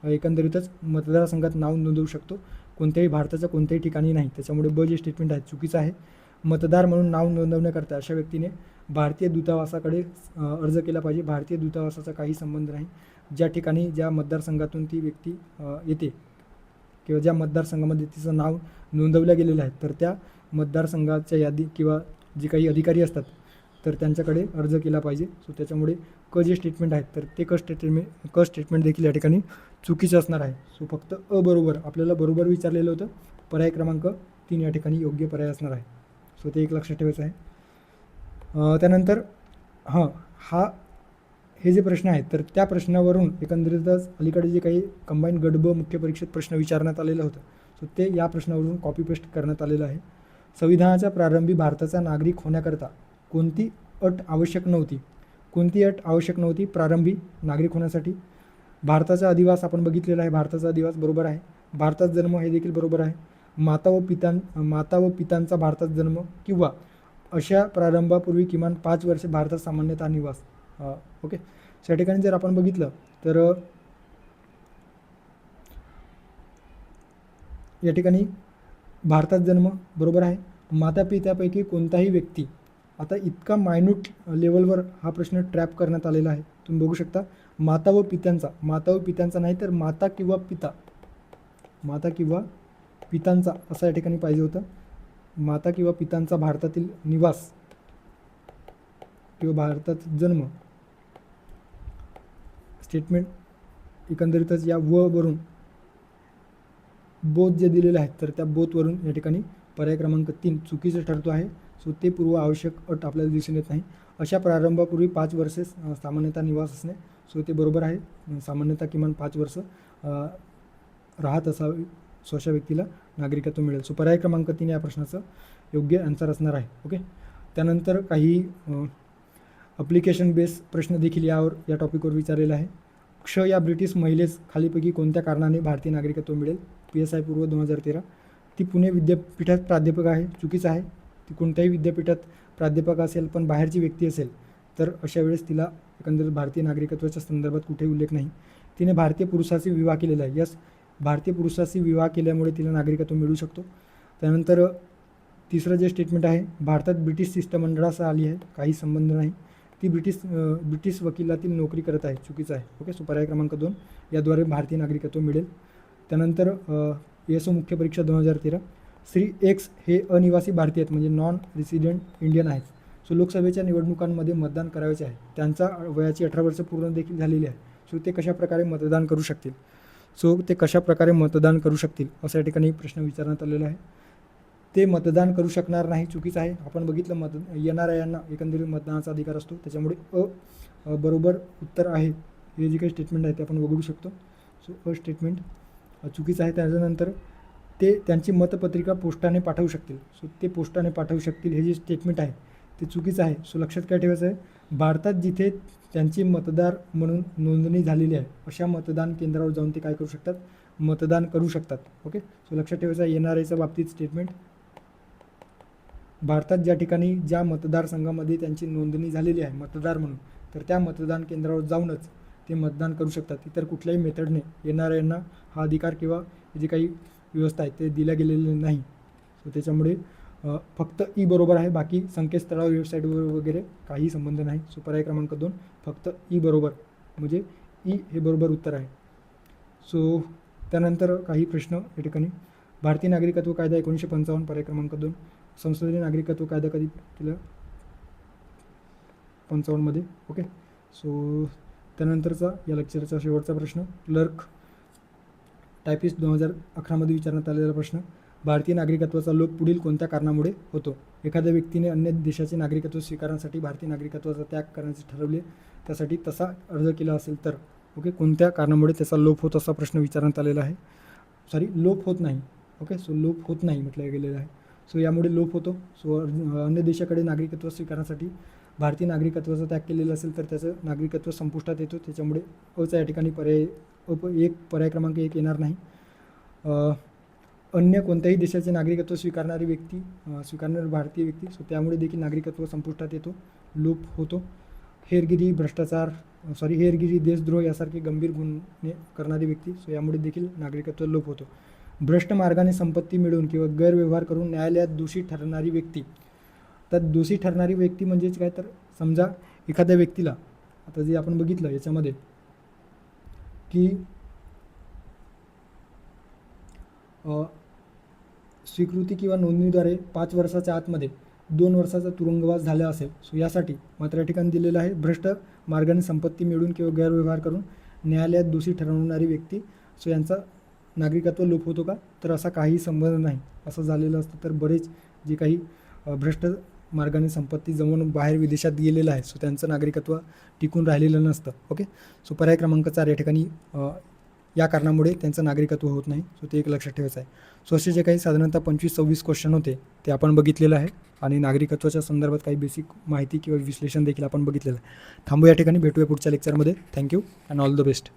एकंदरीतच मतदारसंघात नाव नोंदवू शकतो, कोणत्याही भारताच्या कोणत्याही ठिकाणी नाही. त्याच्यामुळे ब जे स्टेटमेंट आहे चुकीचं आहे. मतदार म्हणून नाव नोंदवण्याकरता अशा व्यक्तीने भारतीय दूतावासाकडे अर्ज केला पाहिजे. भारतीय दूतावासाचा काही संबंध नाही. ज्या ठिकाणी ज्या मतदारसंघातून ती व्यक्ती येते किंवा ज्या मतदारसंघामध्ये तिचं नाव नोंदवलं गेलेलं आहे तर त्या मतदारसंघाच्या यादी किंवा जे काही अधिकारी असतात तर त्यांच्याकडे अर्ज केला पाहिजे. सो त्याच्यामुळे क जे स्टेटमेंट आहेत तर ते क स्टेटमेंट देखील या ठिकाणी चुकीचं असणार आहे. सो फक्त बरोबर आपल्याला बरोबर विचारलेलं होतं. पर्याय क्रमांक 3 या ठिकाणी योग्य पर्याय असणार आहे. सो ते एक लक्षात ठेवायचं आहे. त्यानंतर हे जे प्रश्न आहेत तर त्या प्रश्नावरून एकंदरीतच अलीकडे जे काही कंबाईन गट ब मुख्य परीक्षेत प्रश्न विचारण्यात आलेलं होतं सो ते या प्रश्नावरून कॉपी पेस्ट करण्यात आलेलं आहे. संविधानाच्या प्रारंभी भारताचा नागरिक होण्याकरता कोणती अट आवश्यक नव्हती. कोणती अट आवश्यक नव्हती प्रारंभी नागरिक होण्यासाठी. भारताचा अधिवास आपण बघितलेला आहे, भारताचा अधिवास बरोबर आहे. भारतात जन्म हे देखील बरोबर आहे. माता व पितांचा भारतात जन्म किंवा अशा प्रारंभापूर्वी किमान 5 वर्षे भारतात सामान्यतः निवास. ओके, सो या ठिकाणी जर आपण बघितलं तर या ठिकाणी भारतात जन्म बरोबर आहे. माता पित्यापैकी कोणताही व्यक्ती, आता इतका मायन्यूट लेवलवर हा प्रश्न ट्रॅप करण्यात आलेला आहे. तुम्ही बघू शकता माता व पित्यांचा नाही तर माता किंवा पितांचा असं या ठिकाणी पाहिजे होतं. माता किंवा पितांचा भारतातील निवास किंवा भारतात जन्म स्टेटमेंट एकंदरीतच या वरून बोथ जे दिलेले आहेत तर त्या बोथवरून या ठिकाणी पर्याय क्रमांक 3 चुकीचं ठरतो आहे. सो ते पूर्व आवश्यक अट आपल्याला दिसून येत नाही. अशा प्रारंभापूर्वी 5 वर्षे सामान्यतः निवास असणे, सो ते बरोबर आहे. सामान्यतः किमान 5 वर्ष राहत असावी सो अशा व्यक्तीला नागरिकत्व मिळेल. सो पर्याय क्रमांक 3 या प्रश्नाचं योग्य आन्सर असणार आहे. ओके, त्यानंतर काही ॲप्लिकेशन बेस प्रश्न देखील या टॉपिकवर विचारलेला आहे. क्ष या ब्रिटिश महिलेस खालीपैकी कोणत्या कारणाने भारतीय नागरिकत्व मिळेल? PSI पूर्व 2013. ती पुणे विद्यापीठात प्राध्यापक आहे, चुकीचं आहे. ती कोणत्याही विद्यापीठात प्राध्यापक असेल पण बाहेरची व्यक्ती असेल तर अशा वेळेस तिला एकंदरीत भारतीय नागरिकत्वाच्या संदर्भात कुठेही उल्लेख नाही. तिने भारतीय पुरुषाशी विवाह केलेला आहे. यस, भारतीय पुरुषाशी विवाह केल्यामुळे तिला नागरिकत्व मिळू शकतो. त्यानंतर तिसरं जे स्टेटमेंट आहे, भारतात ब्रिटिश शिष्टमंडळासह आली आहे, काही संबंध नाही. ती ब्रिटिश वकिलातील नोकरी करत आहे, चुकीचं आहे. ओके, सो पर्याय क्रमांक 2 याद्वारे भारतीय नागरिकत्व मिळेल. त्यानंतर ESO मुख्य परीक्षा 2013. श्री X हे अनिवासी भारतीय आहेत म्हणजे नॉन रेसिडेंट इंडियन आहेत. सो लोकसभेच्या निवडणुकांमध्ये मतदान करायचे आहे. त्यांचा वयाची 18 वर्ष पूर्ण देखील झालेली आहे. सो ते कशाप्रकारे मतदान करू शकतील असं या ठिकाणी प्रश्न विचारण्यात आलेला आहे. ते मतदान करू शकणार नाही, चुकीचं आहे. आपण बघितलं येणाऱ्यांना एकंदरीत मतदानाचा अधिकार असतो, त्याच्यामुळे बरोबर उत्तर आहे. हे जे काही स्टेटमेंट आहे ते आपण बघू शकतो. सो स्टेटमेंट चुकीचं आहे. त्याच्यानंतर ते त्यांची मतपत्रिका पोस्टाने पाठवू शकतील. सो ते पोस्टाने पाठवू शकतील हे जे स्टेटमेंट आहे ते चुकीचं आहे. सो लक्षात काय ठेवायचं आहे, भारतात जिथे त्यांची मतदार म्हणून नोंदणी झालेली आहे अशा मतदान केंद्रावर जाऊन ते काय करू शकतात, मतदान करू शकतात. ओके, सो लक्षात ठेवायचं आहे NRIच्या बाबतीत स्टेटमेंट, भारतात ज्या ठिकाणी ज्या मतदारसंघामध्ये त्यांची नोंदणी झालेली आहे मतदार म्हणून तर त्या मतदान केंद्रावर जाऊनच ते मतदान करू शकतात. इतर कुठल्याही मेथडने येणाऱ्यांना हा अधिकार किंवा जी काही व्यवस्था आहे ते दिल्या गेलेले नाही. सो त्याच्यामुळे फक्त बरोबर आहे, बाकी संकेतस्थळावर वेबसाईटवर वगैरे काही संबंध नाही. सो पर्याय क्रमांक 2 फक्त बरोबर म्हणजे हे बरोबर उत्तर आहे. सो त्यानंतर काही प्रश्न या ठिकाणी, भारतीय नागरिकत्व कायदा 1955 पर्याय क्रमांक 2. संसदीय नागरिकत्व कायदा कधी केला? 55 मध्ये. ओके, सो त्यानंतरचा या लेक्चरचा शेवटचा प्रश्न, क्लर्क टायपिस्ट 2011 मध्ये विचारण्यात आलेला प्रश्न, भारतीय नागरिकत्वाचा लोप पुढील कोणत्या कारणामुळे होतो? एखाद्या व्यक्तीने अन्य देशाचे नागरिकत्व स्वीकारण्यासाठी भारतीय नागरिकत्वाचा त्याग करण्याचे ठरवले, त्यासाठी तसा अर्ज केला असेल तर ओके कोणत्या कारणामुळे त्याचा लोप होतो असा प्रश्न विचारण्यात आलेला आहे. लोप होत नाही. ओके, सो लोप होत नाही म्हटलं गेलेलं आहे. सो यामुळे लोप होतो. सो अन्य देशाकडे नागरिकत्व स्वीकारण्यासाठी भारतीय नागरिकत्वाचा त्याग केलेला असेल तर त्याचं नागरिकत्व संपुष्टात येतो. त्याच्यामुळे या ठिकाणी पर्याय क्रमांक 1 येणार नाही. अन्य कोणत्याही देशाचे नागरिकत्व स्वीकारणारी भारतीय व्यक्ती, सो त्यामुळे देखील नागरिकत्व संपुष्टात येतो, लोप होतो. हेरगिरी देशद्रोह यासारखे गंभीर गुन्हे करणारी व्यक्ती, सो यामुळे देखील नागरिकत्व लोप होतो. भ्रष्ट मार्गाने संपत्ती मिळवून किंवा गैरव्यवहार करून न्यायालयात दोषी ठरणारी व्यक्ती, तर दोषी ठरणारी व्यक्ती म्हणजेच काय, तर समजा एखाद्या व्यक्तीला, आता जे आपण बघितलं याच्यामध्ये की स्वीकृती किंवा नोंदणीद्वारे 5 वर्षाच्या आतमध्ये 2 वर्षाचा तुरुंगवास झाला असेल, सो यासाठी मात्र या ठिकाणी दिलेलं आहे भ्रष्ट मार्गाने संपत्ती मिळवून किंवा गैरव्यवहार करून न्यायालयात दोषी ठरवणारी व्यक्ती, सो यांचा नागरिकत्व लोप होतो का, तर असा काही संबंध नाही. असं झालेलं असतं तर बरेच जे काही भ्रष्ट मार्गाने संपत्ती जमवून बाहेर विदेशात गेलेलं आहे, सो त्यांचं नागरिकत्व टिकून राहिलेलं नसतं. ओके, सो पर्याय क्रमांक 4 या ठिकाणी या कारणामुळे त्यांचं नागरिकत्व होत नाही. सो ते एक लक्षात ठेवायचं आहे. सो असे जे काही साधारणतः 25-26 क्वेश्चन होते ते आपण बघितलेलं आहे आणि नागरिकत्वाच्या संदर्भात काही बेसिक माहिती किंवा विश्लेषण देखील आपण बघितलेलं आहे. थांबू या ठिकाणी, भेटूया पुढच्या लेक्चरमध्ये. Thank you and all the best.